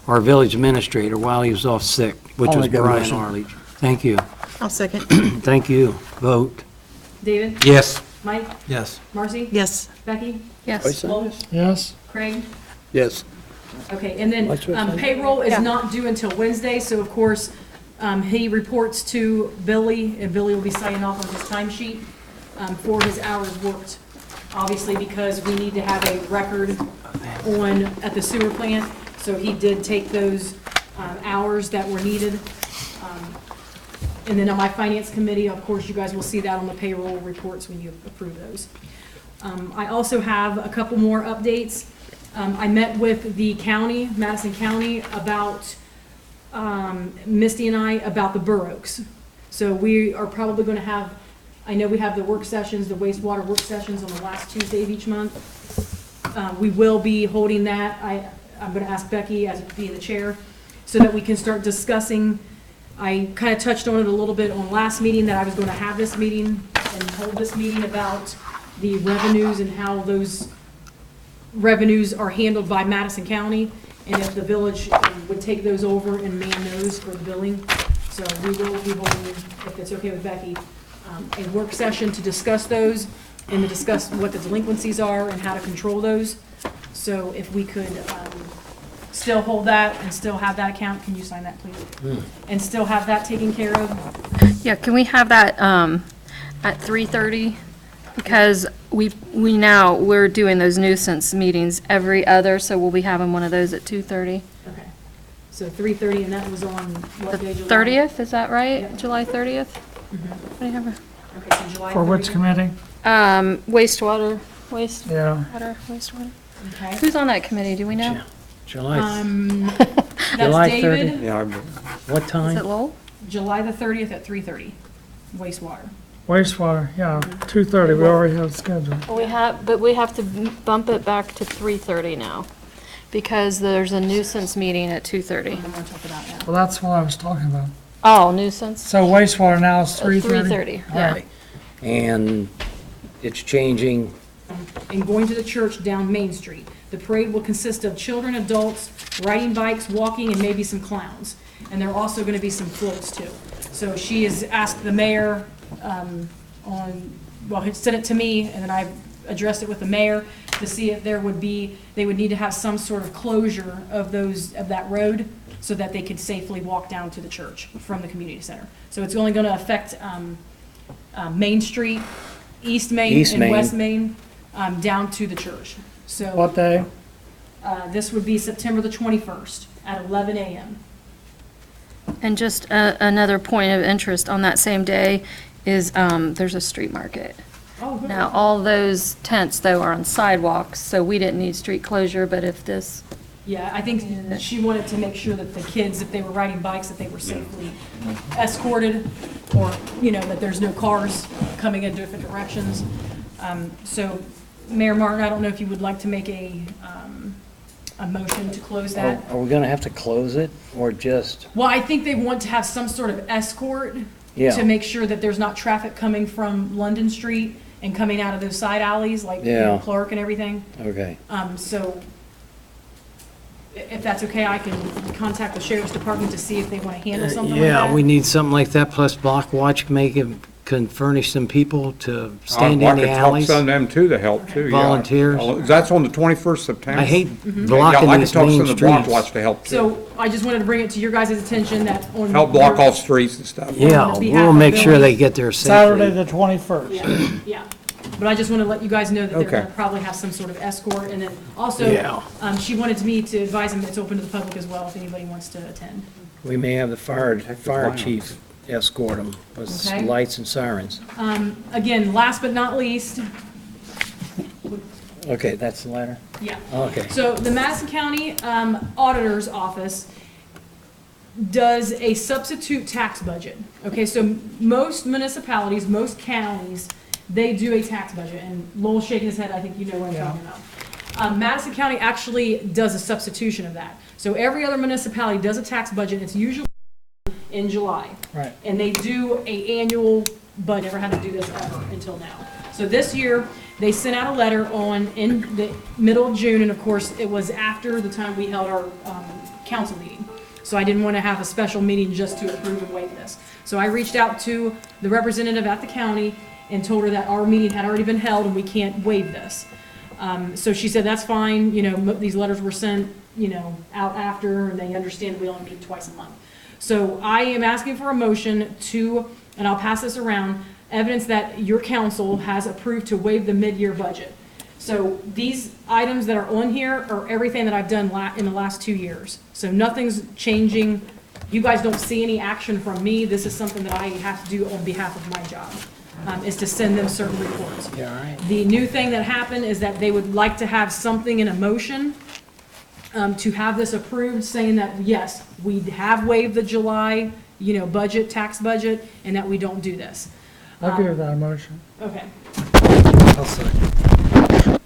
our village administrator while he was off sick, which I'll was make that Brian motion. Arledge. Thank you. I'll second. Thank you. Vote. David? Yes. Mike? Yes. Marcy? Yes. Becky? Yes. Lowell? Yes? Craig? Yes. Okay, and then payroll is not due until Wednesday, so of course, he reports to Billy, and Billy will be signing off on his timesheet for his hours worked. Obviously, because we need to have a record at the sewer plant, so he did take those hours that were needed. And then on my finance committee, of course, you guys will see that on the payroll reports when you approve those. I also have a couple more updates. I met with the county, Madison County, about, Misty and I, about the Bur Oaks. So we are probably gonna have, I know we have the work sessions, the wastewater work sessions on the last Tuesday of each month. We will be holding that. I'm gonna ask Becky as being the chair, so that we can start discussing. I kind of touched on it a little bit on last meeting, that I was gonna have this meeting and hold this meeting about the revenues and how those revenues are handled by Madison County, and if the village would take those over and man those for the billing. So we will be holding, if it's okay with Becky, a work session to discuss those and to discuss what the delinquencies are and how to control those. So if we could still hold that and still have that account, can you sign that, please? And still have that taken care of? Yeah, can we have that at 3:30? Because we're doing those nuisance meetings every other, so we'll be having one of those at 2:30. Okay. So 3:30, and that was on what day, July? 30th, is that right? Yep. July 30th? What do you have? Okay, so July 30th. For which committee? Wastewater, Yeah. wastewater. Okay. Who's on that committee, do we know? July, That's July David. Yeah, what Is it time? Lowell? July the 30th at 3:30, wastewater. Wastewater, yeah, 2:30, we already have it scheduled. Well, but we have to bump it back to 3:30 now, because there's a nuisance meeting at 2:30. I'm gonna talk about that. Well, that's what I was talking about. Oh, nuisance? So wastewater now is 3:30? 3:30, yeah. Right. And it's changing, And going to the church down Main Street. The parade will consist of children, adults, riding bikes, walking, and maybe some clowns. And there are also gonna be some floats too. So she has asked the mayor, he sent it to me, and then I addressed it with the mayor to see if they would need to have some sort of closure of that road so that they could safely walk down to the church from the community center. So it's only gonna affect, Main Street, East Main East and Main. West Main, down to the church. So, What day? this would be September the 21st at 11 a.m. And just another point of interest on that same day is there's a street market. Oh, good. Now, all those tents, though, are on sidewalks, so we didn't need street closure, but if this, Yeah, I think she wanted to make sure that the kids, if they were riding bikes, that they were safely escorted, or, that there's no cars coming in different directions. So, Mayor Martin, I don't know if you would like to make a motion to close that. are we gonna have to close it, or just, Well, I think they want to have some sort of escort Yeah. to make sure that there's not traffic coming from London Street and coming out of those side alleys, like Yeah. Clark and everything. okay. So if that's okay, I can contact the sheriff's department to see if they want to handle something like that. Yeah, we need something like that, plus Block Watch can furnish some people to stand in the I alleys. could talk some of them too to help too, yeah. Volunteers. That's on the 21st September. I hate Mm-hmm. blocking Yeah, I these could talk main some of the Block streets. Watch to help too. So I just wanted to bring it to your guys' attention that on. Help block off streets and stuff. Yeah, on behalf we'll of make sure Billy. they get there Saturday, safely. the 21st. Yeah, yeah. But I just want to let you guys know that they're Okay. going to probably have some sort of escort. And then also, Yeah. she wanted me to advise them it's open to the public as well if anybody wants to attend. We may have the fire chief escort them with Okay. lights and sirens. Again, last but not least, Okay, that's the letter? yeah. Okay. So the Madison County Auditor's Office does a substitute tax budget. Okay, so most municipalities, most counties, they do a tax budget, and Lowell's shaking his head, I think you know what I'm talking about. Madison County actually does a substitution of that. So every other municipality does a tax budget, it's usually in July. Right. And they do a annual budget, never had to do this ever until now. So this year, they sent out a letter in the middle of June, and of course, it was after the time we held our council meeting. So I didn't want to have a special meeting just to approve and waive this. So I reached out to the representative at the county and told her that our meeting had already been held and we can't waive this. So she said, that's fine, these letters were sent, out after, and they understand that we only meet twice a month. So I am asking for a motion to, and I'll pass this around, evidence that your council has approved to waive the mid-year budget. So these items that are on here are everything that I've done in the last 2 years. So nothing's changing. You guys don't see any action from me. This is something that I have to do on behalf of my job, is to send them certain reports. Yeah, all right. The new thing that happened is that they would like to have something in a motion to have this approved, saying that, yes, we have waived the July budget, tax budget, and that we don't do this. I'll give that a motion. Okay. I'll second.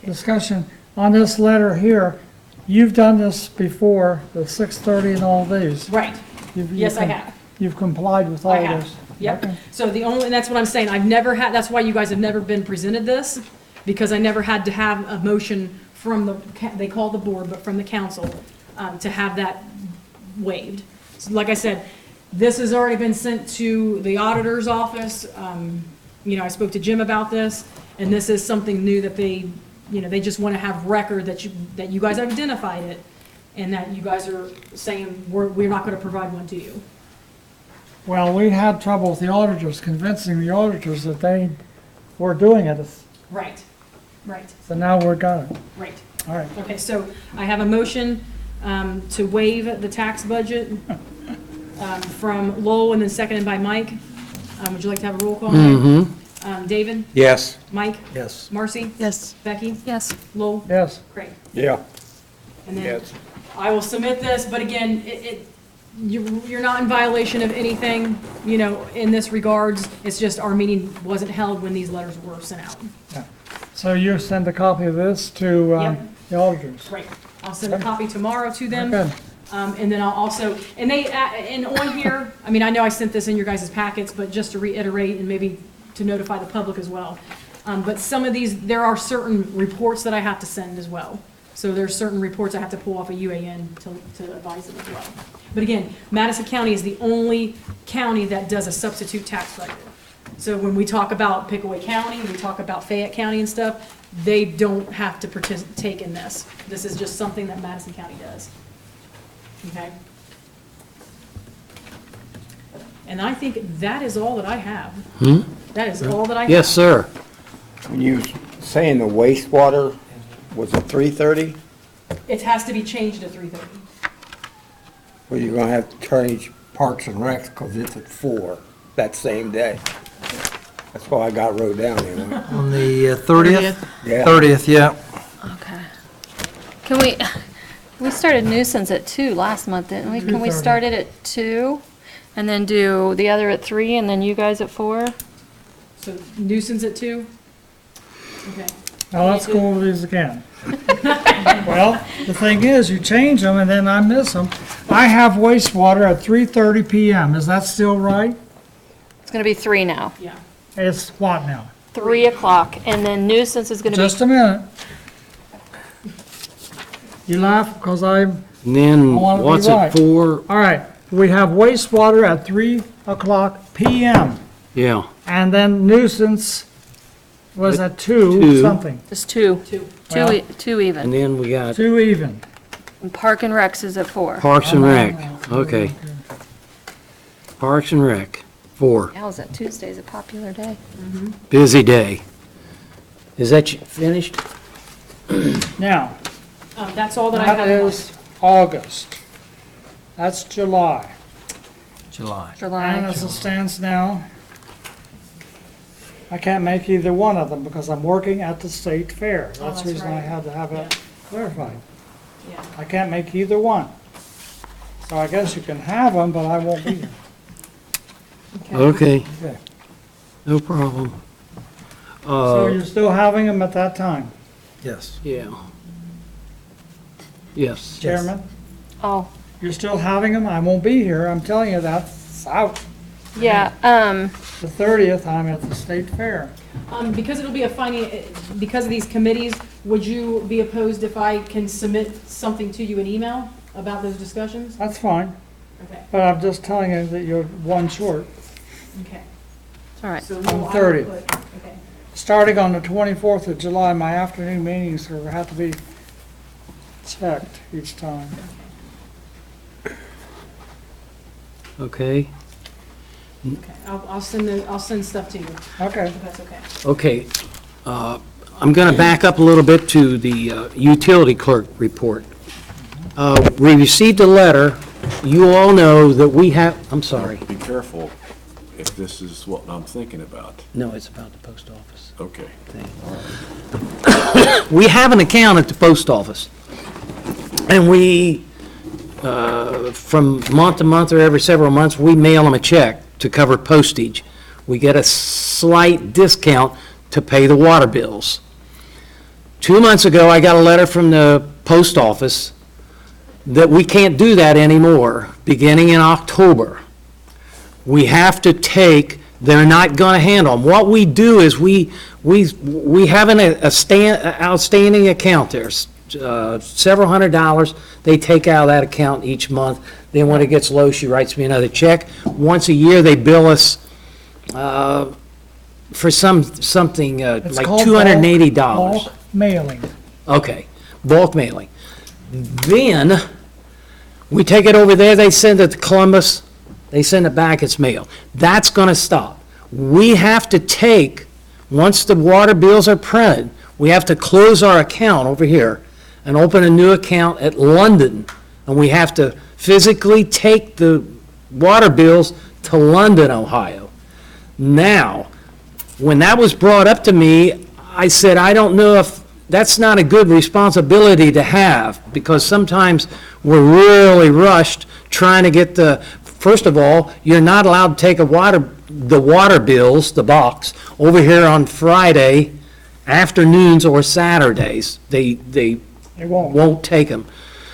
Discussion on this letter here, you've done this before, the 6:30 and all these. Right. Yes, I have. You've complied with all I have. this. Yep. Okay. So and that's what I'm saying, I've never had, that's why you guys have never been presented this, because I never had to have a motion from they call the board, but from the council, to have that waived. So like I said, this has already been sent to the auditor's office. I spoke to Jim about this, and this is something new that they just want to have record that you guys have identified it, and that you guys are saying, we're not going to provide one to you. Well, we had trouble with the auditors, convincing the auditors that they were doing it, Right, right, so now we're done. right. All right. Okay, so I have a motion to waive the tax budget from Lowell, and then seconded by Mike. Would you like to have a roll call? David? Yes. Mike? Yes. Marcy? Yes. Becky? Yes. Lowell? Yes. Craig? Yeah. And then I will submit this, but again, you're not in violation of anything, in this regards. It's just our meeting wasn't held when these letters were sent out. So you send a copy of this to Yep. the auditors? Right. I'll send a copy tomorrow to them. Good. And then I'll also, and on here, I know I sent this in your guys' packets, but just to reiterate and maybe to notify the public as well. But some of these, there are certain reports that I have to send as well. So there's certain reports I have to pull off a UAN to advise them as well. But again, Madison County is the only county that does a substitute tax budget. So when we talk about Pickaway County, we talk about Fayette County and stuff, they don't have to partake in this. This is just something that Madison County does. Okay? And I think that is all that I have. That is all that I have. Yes, sir. When you saying the wastewater, was it 3:30? It has to be changed to 3:30. Well, you're gonna have to change Parks and Recs because it's at 4 that same day. That's why I got wrote down anyway. On the 30th? Yeah. 30th, yeah. Okay. Can we started nuisance at 2 last month, didn't we? Can we 2:30. start it at 2 and then do the other at 3 and then you guys at 4? So nuisance at 2? Okay. Now let's go over these again. Well, the thing is, you change them and then I miss them. I have wastewater at 3:30 PM. Is that still right? It's gonna be 3 now. Yeah. It's what now? 3 o'clock, and then nuisance is gonna be. Just a minute. You laugh because I'm, And then I wanna be what's right. it for? all right. We have wastewater at 3 o'clock PM. Yeah, And then nuisance was at 2 2. something, It's 2. 2. 2 and even. then we got 2 even. And Park and Recs is at 4. Parks and Rec. Okay. Parks and Rec, 4. How's that Tuesday's a popular day? Busy day. Is that finished? Now, That's all that I that have. is August. That's July. July. And July. as it stands now, I can't make either one of them because I'm working at the state fair. That's that's the reason I right. had to have it clarified. Yeah. I can't make either one. So I guess you can have them, but I won't be here. Okay, Okay. no problem. So you're still having them at that time, Yes. Yeah. Yes. Chairman? Oh, You're still having them? I won't be here. I'm telling you that. It's out. yeah, The 30th, I'm at the state fair. Because it'll be because of these committees, would you be opposed if I can submit something to you in email about those discussions? That's fine, Okay, but I'm just telling you that you're one short. okay. all right. So On I will 30. put- Okay, Starting on the 24th of July, my afternoon meetings are, have to be checked each time. Okay, okay. I'll send stuff to you, Okay. if that's okay. okay. I'm going to back up a little bit to the utility clerk report. We received a letter. You all know that we have, I'm sorry. Be careful if this is what I'm thinking about. No, it's about the post office. Okay. We have an account at the post office, and we from month to month or every several months, we mail them a check to cover postage. We get a slight discount to pay the water bills. 2 months ago, I got a letter from the post office that we can't do that anymore, beginning in October. We have to take, they're not going to handle them. What we do is we have an outstanding account there, several $100s. They take out of that account each month. Then when it gets low, she writes me another check. Once a year, they bill us for something It's like called $280. bulk mailing. Okay, bulk mailing. Then, we take it over there, they send it to Columbus, they send it back, it's mailed. That's gonna stop. We have to take, once the water bills are printed, we have to close our account over here and open a new account at London. And we have to physically take the water bills to London, Ohio. Now, when that was brought up to me, I said, I don't know if, that's not a good responsibility to have, because sometimes we're really rushed trying to get first of all, you're not allowed to take the water bills, the box, over here on Friday afternoons or Saturdays. They won't take them.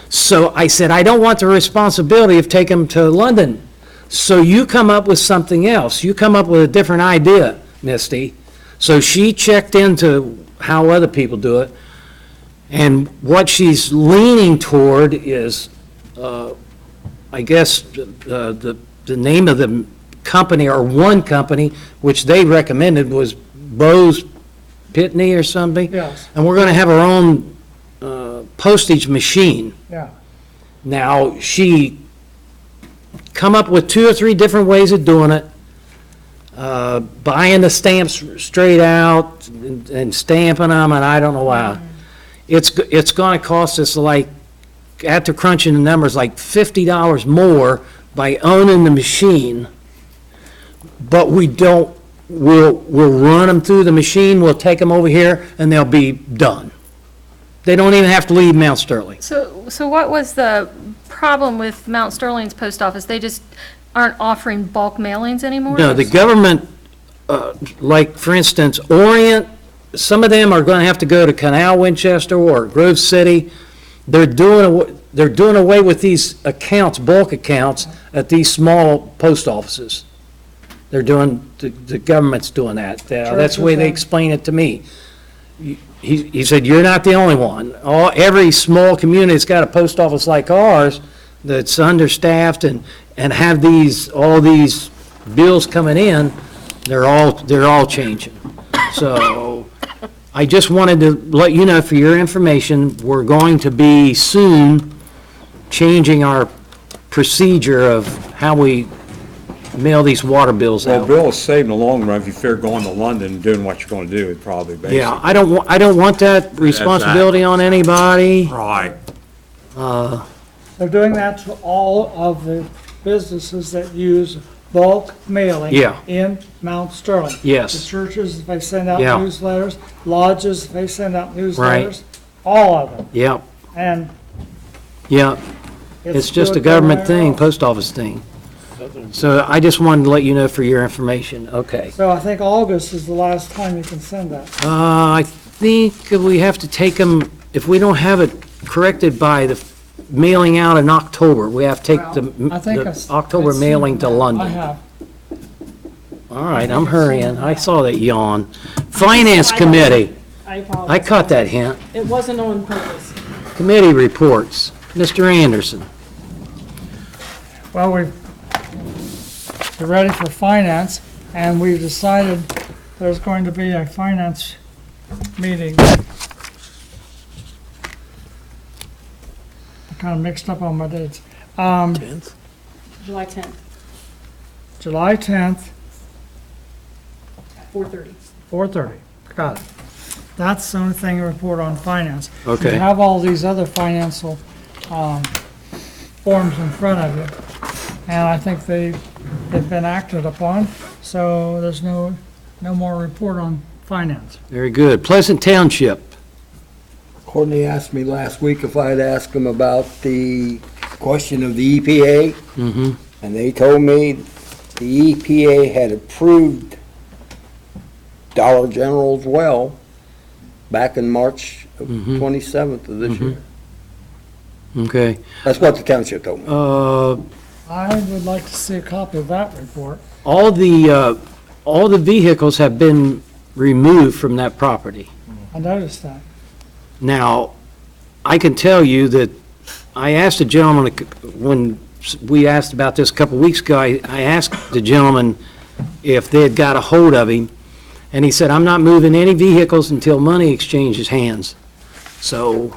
So I said, I don't want the responsibility of taking them to London. So you come up with something else. You come up with a different idea, Misty. So she checked into how other people do it. And what she's leaning toward is, I guess, the name of the company, or one company, which they recommended, was Bose Pitney or something. Yes. And we're going to have our own postage machine. Yeah. Now, she come up with 2 or 3 different ways of doing it. Buying the stamps straight out and stamping them, and I don't know why. It's going to cost us, like, after crunching the numbers, like $50 more by owning the machine. But we'll run them through the machine, we'll take them over here, and they'll be done. They don't even have to leave Mount Sterling. So what was the problem with Mount Sterling's post office? They just aren't offering bulk mailings anymore? No, the government, like, for instance, Orient, some of them are going to have to go to Canal Winchester or Grove City. They're doing away with these accounts, bulk accounts, at these small post offices. The government's doing that. That's the way they explain it to me. He said, you're not the only one. Every small community's got a post office like ours that's understaffed and have all these bills coming in, they're all changing. So I just wanted to let you know, for your information, we're going to be soon changing our procedure of how we mail these water bills Well, out. Bill is saving the long run if you fear going to London and doing what you're going to do, probably, basically. Yeah, I don't want that responsibility on anybody. Right. They're doing that to all of the businesses that use bulk mailing Yeah. in Mount Sterling. Yes. The churches, they send out Yeah. newsletters, lodges, they send out newsletters, Right. all of them. Yep, And yep. It's just a good government everywhere thing, else. post office thing. So I just wanted to let you know for your information. Okay. So I think August is the last time you can send that. I think we have to take them, if we don't have it corrected by the mailing out in October, we have to take I the think the October mailing to I London. have. All right, I'm hurrying. I saw that yawn. Finance Committee, I I apologize. caught that hint. It wasn't on purpose. Committee reports. Mr. Anderson. Well, we're ready for finance, and we've decided there's going to be a finance meeting. I kind of mixed up on my dates. July 10th, July 10th, at 4:30. 4:30. Got it. That's the only thing to report on finance. Okay. You have all these other financial forms in front of you, and I think they've been acted upon, so there's no more report on finance. Very good. Pleasant Township. Courtney asked me last week if I'd ask him about the question of the EPA, and they told me the EPA had approved Dollar General's well back in March of 27th of this year. Okay. That's what the township told me. I would like to see a copy of that report. All the vehicles have been removed from that property. I noticed that. Now, I can tell you that I asked the gentleman, when we asked about this a couple weeks ago, I asked the gentleman if they had got a hold of him, and he said, I'm not moving any vehicles until money exchanges hands. So,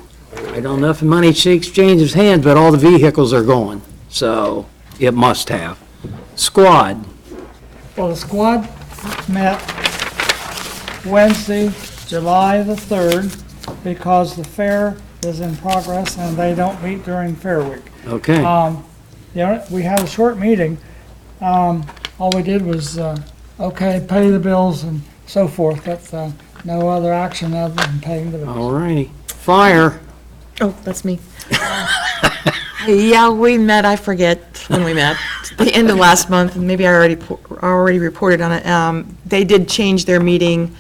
I don't know if the money exchanges hands, but all the vehicles are going, so it must have. Squad, Well, the squad met Wednesday, July the 3rd, because the fair is in progress and they don't meet during Fair Week. okay. We had a short meeting. All we did was, pay the bills and so forth. That's, no other action other than paying the bills. All righty. Fire, Oh, that's me. Yeah, we met, I forget when we met, the end of last month, and maybe I already reported on it. They did change their meeting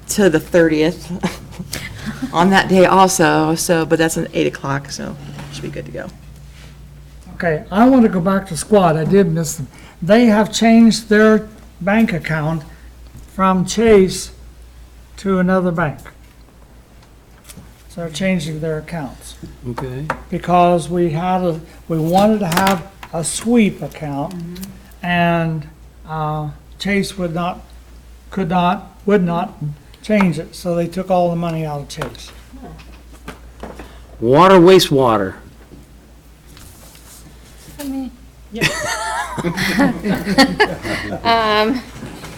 to the 30th on that day also, but that's at 8 o'clock, so should be good to go. Okay, I want to go back to squad. I did miss them. They have changed their bank account from Chase to another bank. So they're changing their accounts. okay. Because we wanted to have a sweep account, and Chase would not change it, so they took all the money out of Chase. Water, wastewater.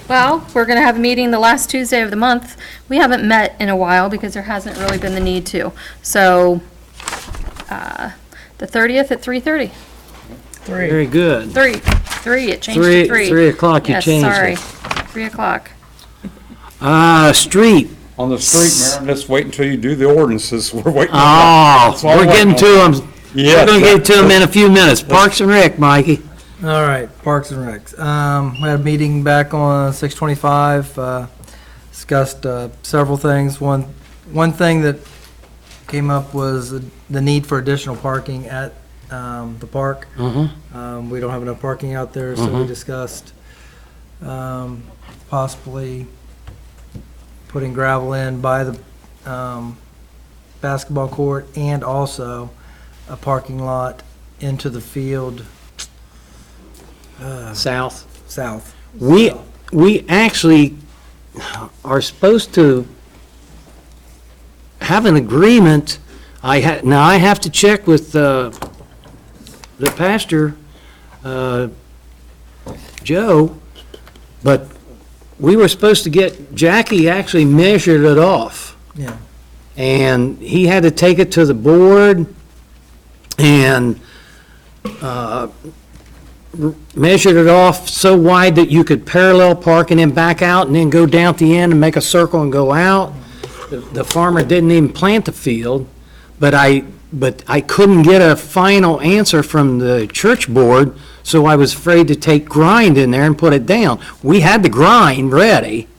Well, we're gonna have a meeting the last Tuesday of the month. We haven't met in a while because there hasn't really been the need to. So, the 30th at 3:30. Very good. 3, it changed to 3. 3 o'clock, you changed Yes, sorry, it. 3 o'clock. Street. On the street, Mayor, let's wait until you do the ordinances. We're waiting. Oh, That's all we're we're getting waiting to on. them. Yes. We're gonna get to them in a few minutes. Parks and Rec, Mikey. All right, Parks and Recs. We had a meeting back on 6/25, discussed several things. One thing that came up was the need for additional parking at the park. We don't have enough parking out there, so we discussed possibly putting gravel in by the basketball court and also a parking lot into the field South. south. We actually are supposed to have an agreement. Now I have to check with the pastor, Joe, but we were supposed to get, Jackie actually measured it off. Yeah. And he had to take it to the board and measured it off so wide that you could parallel park and then back out and then go down at the end and make a circle and go out. The farmer didn't even plant the field, but I couldn't get a final answer from the church board, so I was afraid to take grind in there and put it down. We had the grind ready,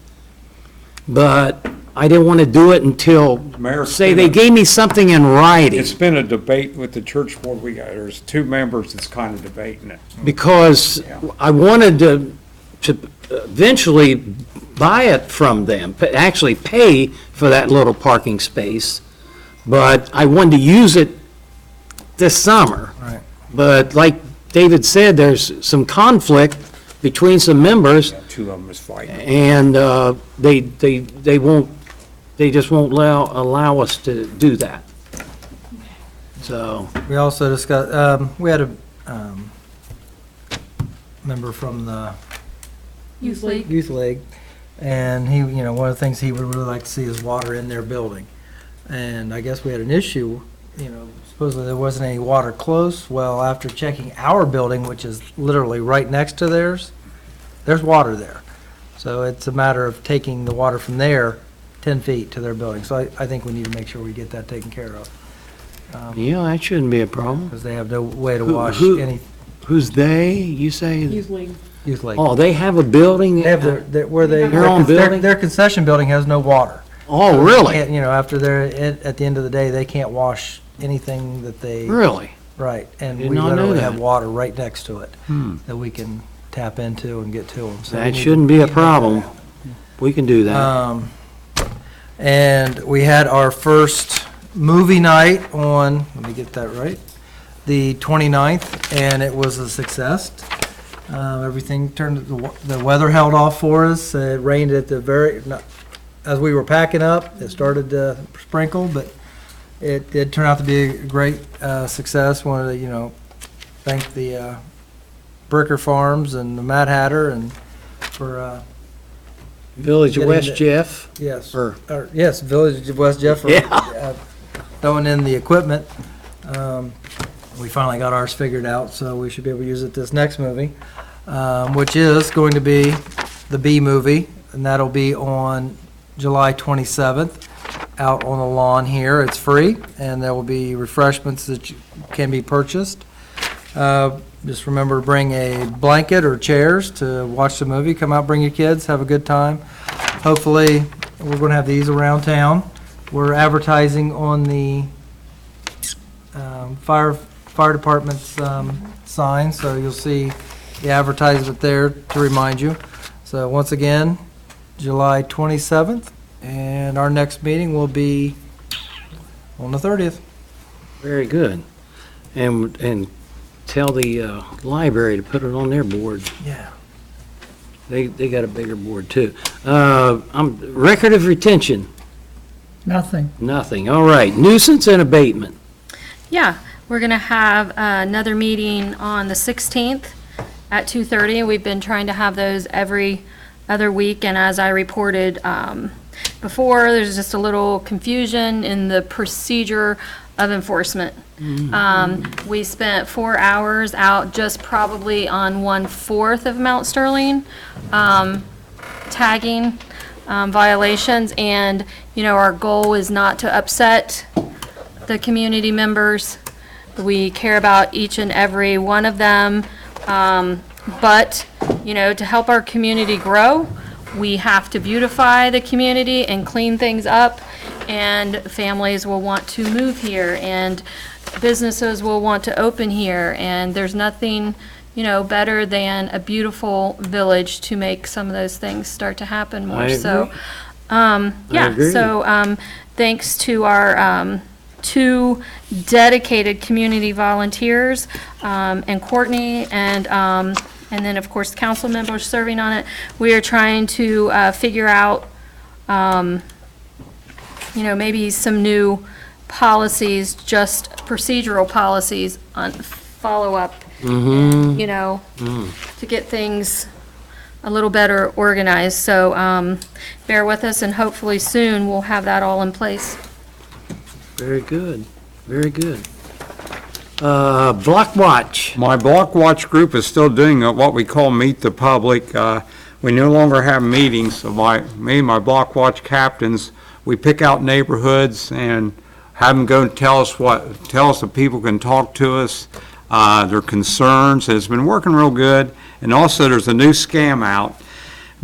but I didn't want to do it until, Mayor, say, they gave me something in writing. It's been a debate with the church board. There's 2 members that's kind of debating it. Because I wanted to eventually buy it from them, actually pay for that little parking space, but I wanted to use it this summer. Right. But like David said, there's some conflict between some members, 2 of them is fighting. and they just won't allow us to do that. So, We also discussed, we had a member from the Youth League. Youth League, and he, one of the things he would really like to see is water in their building. And I guess we had an issue, supposedly there wasn't any water close. Well, after checking our building, which is literally right next to theirs, there's water there. So it's a matter of taking the water from there 10 feet to their building. So I think we need to make sure we get that taken care of. Yeah, that shouldn't be a problem. because they have no way to Who- wash who- any Who's they, you say? Youth League. youth lake. Oh, they have a building? They have where they. Their own building? Their concession building has no water. Oh, really? Can't, you know, after they're, at the end of the day, they can't wash anything that they. Really? Right, and Did we not know literally that. have water right next to it Hmm. that we can tap into and get to them. So we That need to shouldn't be a keep that problem. out. We can do that. And we had our first movie night on, let me get that right, the 29th, and it was a success. Everything turned, the weather held off for us. It rained at the as we were packing up, it started to sprinkle, but it did turn out to be a great success. Wanted to, thank the Bricker Farms and the Mad Hatter and for, Village of getting West the- Jeff? yes, Or- yes, Village of West Jeff for Yeah. throwing in the equipment. We finally got ours figured out, so we should be able to use it this next movie, which is going to be the Bee Movie, and that'll be on July 27th, out on the lawn here. It's free, and there will be refreshments that can be purchased. Just remember to bring a blanket or chairs to watch the movie. Come out, bring your kids, have a good time. Hopefully, we're going to have these around town. We're advertising on the fire department's sign, so you'll see the advertisement there to remind you. So once again, July 27th, and our next meeting will be on the 30th. Very good. And tell the library to put it on their board. Yeah. They got a bigger board, too. Record of retention, Nothing. nothing. All right. Nuisance and abatement. Yeah, we're going to have another meeting on the 16th at 2:30. We've been trying to have those every other week, and as I reported before, there's just a little confusion in the procedure of enforcement. We spent 4 hours out just probably on 1/4 of Mount Sterling, tagging violations, and, our goal is not to upset the community members. We care about each and every one of them, but, to help our community grow, we have to beautify the community and clean things up, and families will want to move here, and businesses will want to open here, and there's nothing, better than a beautiful village to make some of those things start to happen more. I So, agree. agree. so, thanks to our, 2 dedicated community volunteers, and Courtney, and then, of course, council members serving on it. We are trying to figure out, maybe some new policies, just procedural policies on follow-up, to get things a little better organized. So bear with us, and hopefully soon we'll have that all in place. Very good. Very good. Block Watch. My Block Watch group is still doing what we call Meet the Public. We no longer have meetings, so me and my Block Watch captains, we pick out neighborhoods and have them go tell us the people can talk to us, their concerns, and it's been working real good. And also, there's a new scam out.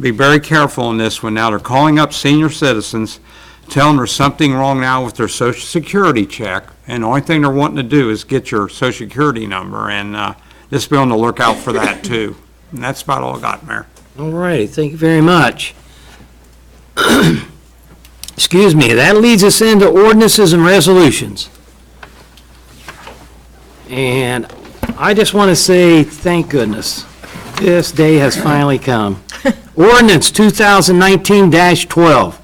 Be very careful on this one now. They're calling up senior citizens, telling them there's something wrong now with their Social Security check, and the only thing they're wanting to do is get your Social Security number, and just be on the lookout for that, too. And that's about all I got, Mayor. All right, thank you very much. Excuse me, that leads us into ordinances and resolutions. And I just want to say, thank goodness, this day has finally come. Ordinance 2019-12.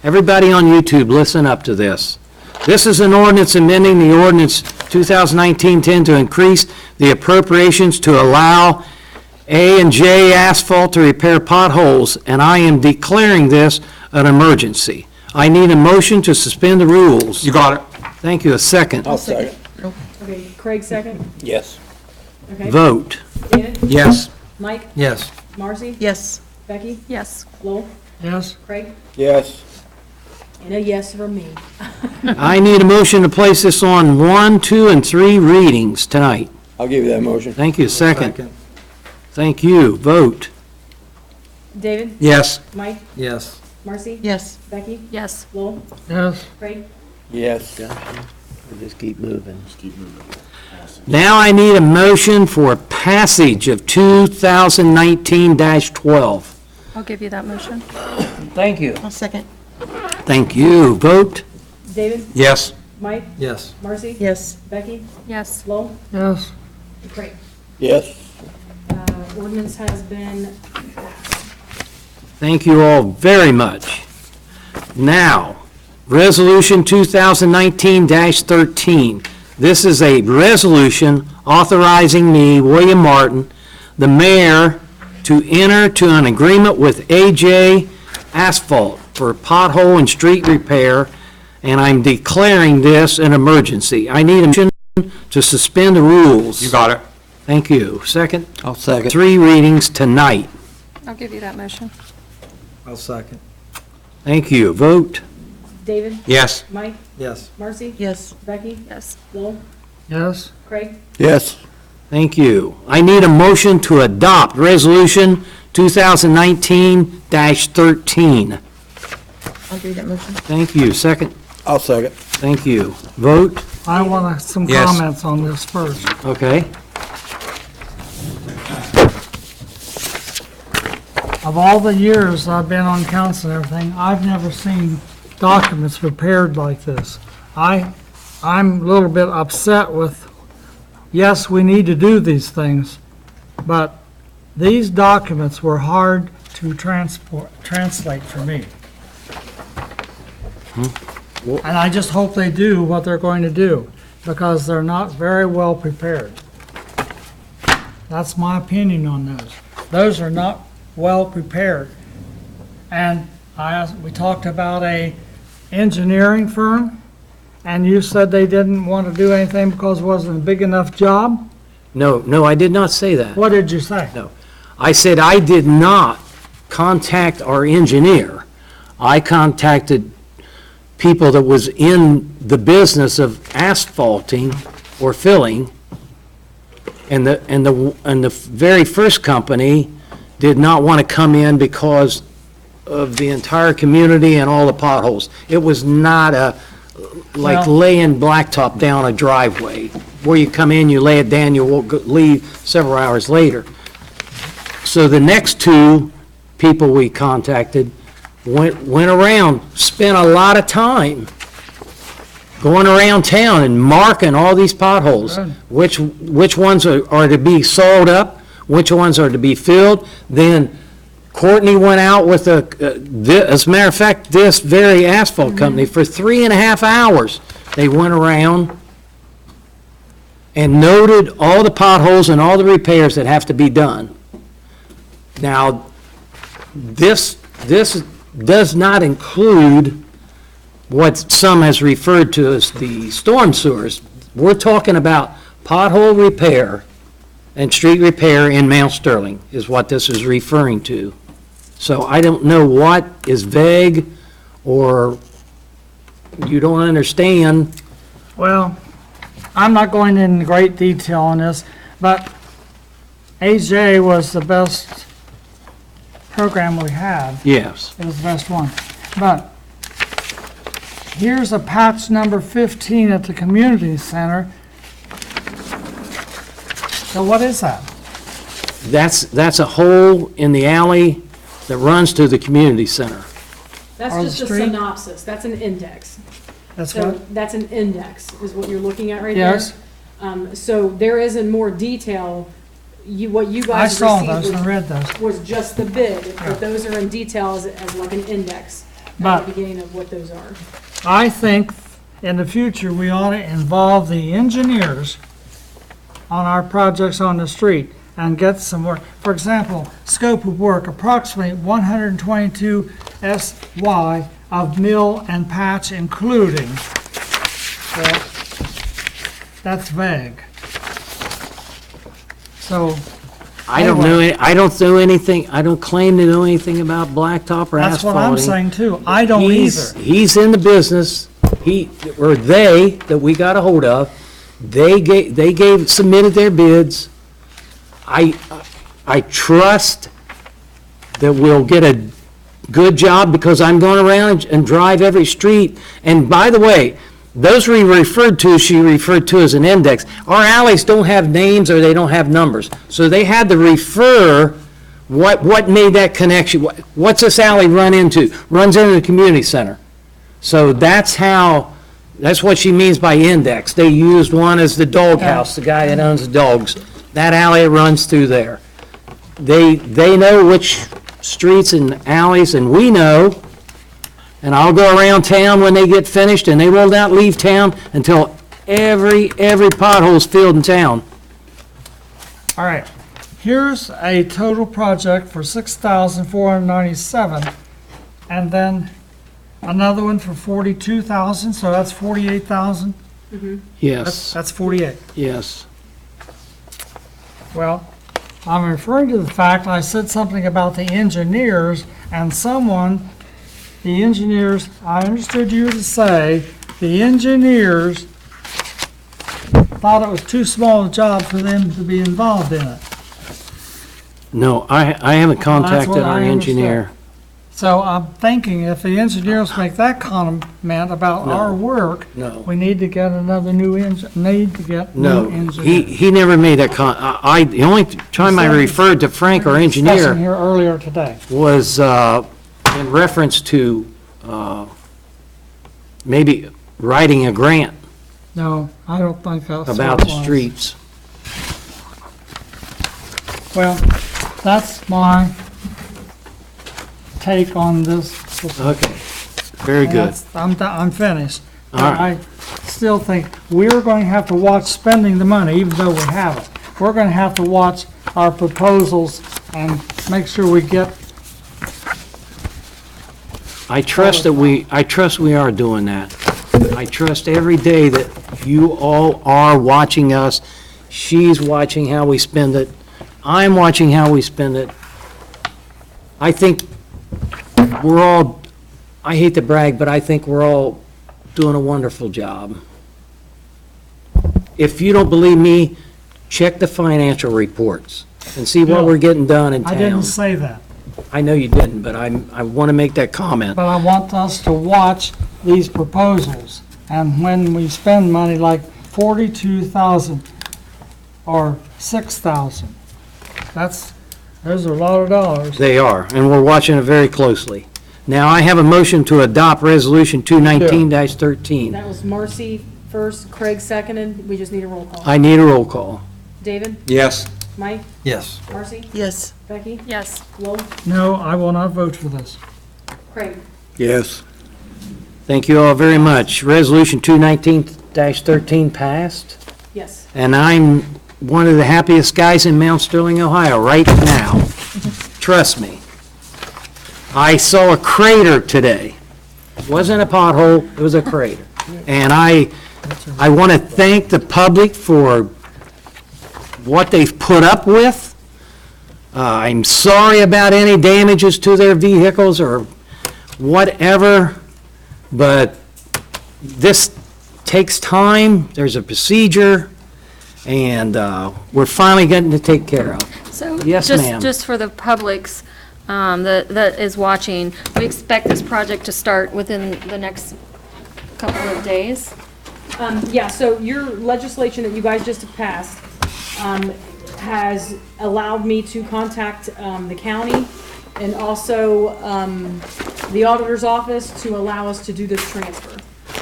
Everybody on YouTube, listen up to this. This is an ordinance amending the ordinance 2019-10 to increase the appropriations to allow A&J Asphalt to repair potholes, and I am declaring this an emergency. I need a motion to suspend the rules. You got it. Thank you. A second. I'll second. Okay, Craig second. Yes. Okay. Vote. David? Yes. Mike? Yes. Marcy? Yes. Becky? Yes. Lowell? Yes. Craig? Yes. And a yes from me. I need a motion to place this on 1, 2, and 3 readings tonight. I'll give you that motion. Thank you. Second. Thank you. Vote. David? Yes. Mike? Yes. Marcy? Yes. Becky? Yes. Lowell? Yes. Craig? Yes. Just keep moving. Now I need a motion for passage of 2019-12. I'll give you that motion. Thank you. I'll second. Thank you. Vote. David? Yes. Mike? Yes. Marcy? Yes. Becky? Yes. Lowell? Yes. Craig? Yes. Ordinance has been passed. Thank you all very much. Now, Resolution 2019-13. This is a resolution authorizing me, William Martin, the mayor, to enter to an agreement with AJ Asphalt for pothole and street repair, and I'm declaring this an emergency. I need a motion to suspend the rules. You got it. Thank you. Second? I'll second. 3 readings tonight. I'll give you that motion. I'll second. Thank you. Vote. David? Yes. Mike? Yes. Marcy? Yes. Becky? Yes. Lowell? Yes. Craig? Yes. Thank you. I need a motion to adopt Resolution 2019-13. I'll do that motion. Thank you. Second? I'll second. Thank you. Vote? I want some Yes. comments on this first. Okay. Of all the years I've been on council and everything, I've never seen documents prepared like this. I'm a little bit upset with, yes, we need to do these things, but these documents were hard to translate for me. And I just hope they do what they're going to do, because they're not very well prepared. That's my opinion on those. Those are not well prepared. And we talked about a engineering firm, and you said they didn't want to do anything because it wasn't a big enough job? No, I did not say that. What did you say? No. I said I did not contact our engineer. I contacted people that was in the business of asphalting or filling, and the very first company did not want to come in because of the entire community and all the potholes. It was not like Well- laying blacktop down a driveway, where you come in, you lay it down, you leave several hours later. So the next 2 people we contacted went around, spent a lot of time going around town and marking all these potholes. Good. Which ones are to be sawed up, which ones are to be filled. Then Courtney went out with as a matter of fact, this very asphalt company, for 3.5 hours. They went around and noted all the potholes and all the repairs that have to be done. Now, this does not include what some has referred to as the storm sewers. We're talking about pothole repair and street repair in Mount Sterling is what this is referring to. So I don't know what is vague or you don't understand. Well, I'm not going into great detail on this, but AJ was the best program we had. Yes. It was the best one. But here's a patch number 15 at the community center. So what is that? That's a hole in the alley that runs to the community center. That's On the just a street? synopsis, that's an index. That's So what? that's an index, is what you're looking at right there. Yes. So there is in more detail, what you I guys saw received those and read those. was just the bid, Yeah. but those are in detail as like an index at But- the beginning of what those are. I think in the future, we ought to involve the engineers on our projects on the street and get some work. For example, scope of work, approximately 122 SY of mill and patch including. Well, that's vague. So I don't know, I don't do anything, I don't claim to know anything about blacktop or asphalting. That's what I'm saying too. I don't either. He's in the business, or they, that we got a hold of, submitted their bids. I trust that we'll get a good job, because I'm going around and drive every street. And by the way, those she referred to as an index. Our alleys don't have names or they don't have numbers. So they had to refer what made that connection. What's this alley run into? Runs into the community center. So that's what she means by index. They used one as the dog house, the guy that owns the dogs. That alley runs through there. They know which streets and alleys, and we know. And I'll go around town when they get finished, and they will not leave town until every pothole's filled in town. All right, here's a total project for $6,497, and then another one for $42,000, so that's $48,000. Yes, That's 48. yes. Well, I'm referring to the fact I said something about the engineers, and the engineers, I understood you to say, the engineers thought it was too small a job for them to be involved in it. No, I haven't contacted what our I engineer. So I'm thinking if the engineers make that comment about our work, No. we need to get another new No, engineer. he never made that the only time I referred to Frank, our Discussion engineer, here earlier today. was in reference to maybe writing a grant No, I don't think that's what about it the was. streets. Well, that's my take on this. Okay, very And good. I'm finished. All But right. I still think we're going to have to watch spending the money, even though we have it. We're going to have to watch our proposals and make sure we get, I trust we are doing that. I trust every day that you all are watching us. She's watching how we spend it. I'm watching how we spend it. I think we're all, I hate to brag, but I think we're all doing a wonderful job. If you don't believe me, check the financial reports and see what No, we're getting done in I didn't town. say that. I know you didn't, but I want to make that comment. But I want us to watch these proposals. And when we spend money like 42,000 or 6,000, those are a lot of dollars. They are, and we're watching it very closely. Now, I have a motion to adopt Resolution 219-13. That was Marcy first, Craig seconded. We just need a roll call. I need a roll call. David? Yes. Mike? Yes. Marcy? Yes. Becky? Yes. Lowell? No, I will not vote for this. Craig? Yes. Thank you all very much. Resolution 219-13 passed, Yes. and I'm one of the happiest guys in Mount Sterling, Ohio, right now. Trust me. I saw a crater today. It wasn't a pothole, it was a crater. And I want to thank the public for what they've put up with. I'm sorry about any damages to their vehicles or whatever, but this takes time, there's a procedure, and we're finally getting to take care of. So, Yes, ma'am. just for the public's, that is watching, we expect this project to start within the next couple of days. Yeah, so your legislation that you guys just passed has allowed me to contact the county and also the auditor's office to allow us to do this transfer.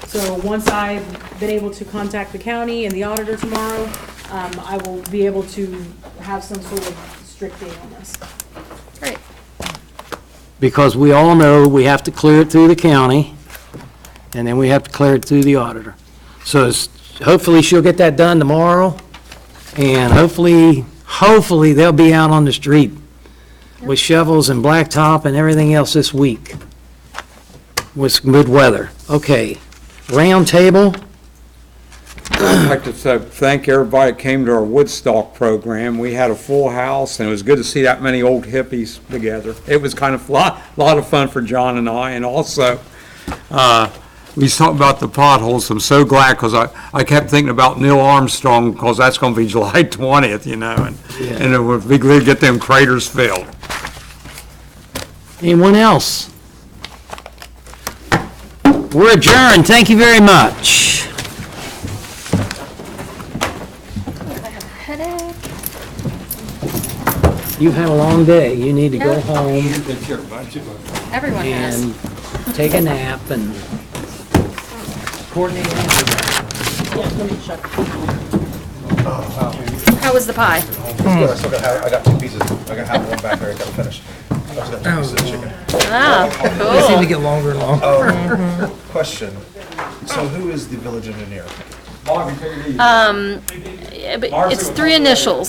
So once I've been able to contact the county and the auditor tomorrow, I will be able to have some sort of strict date on this. Great. Because we all know we have to clear it through the county, and then we have to clear it through the auditor. So hopefully she'll get that done tomorrow, and hopefully they'll be out on the street with shovels and blacktop and everything else this week with some good weather. Okay, round table. I'd like to thank everybody that came to our Woodstock program. We had a full house, and it was good to see that many old hippies together. It was kind of a lot of fun for John and I, and also, we talked about the potholes. I'm so glad, because I kept thinking about Neil Armstrong, because that's going to be July 20th, you know, and it would be good to get them craters filled. Anyone else? We're adjourned. Thank you very much. You've had a long day. You need to go home Everyone has. and take a nap and coordinate. How was the pie? I still got 2 pieces. I got half one back there, I gotta finish. I still got 2 pieces of chicken. Ah, They seem to cool. get longer and longer. Question, so who is the village engineer? Yeah, but it's 3 initials.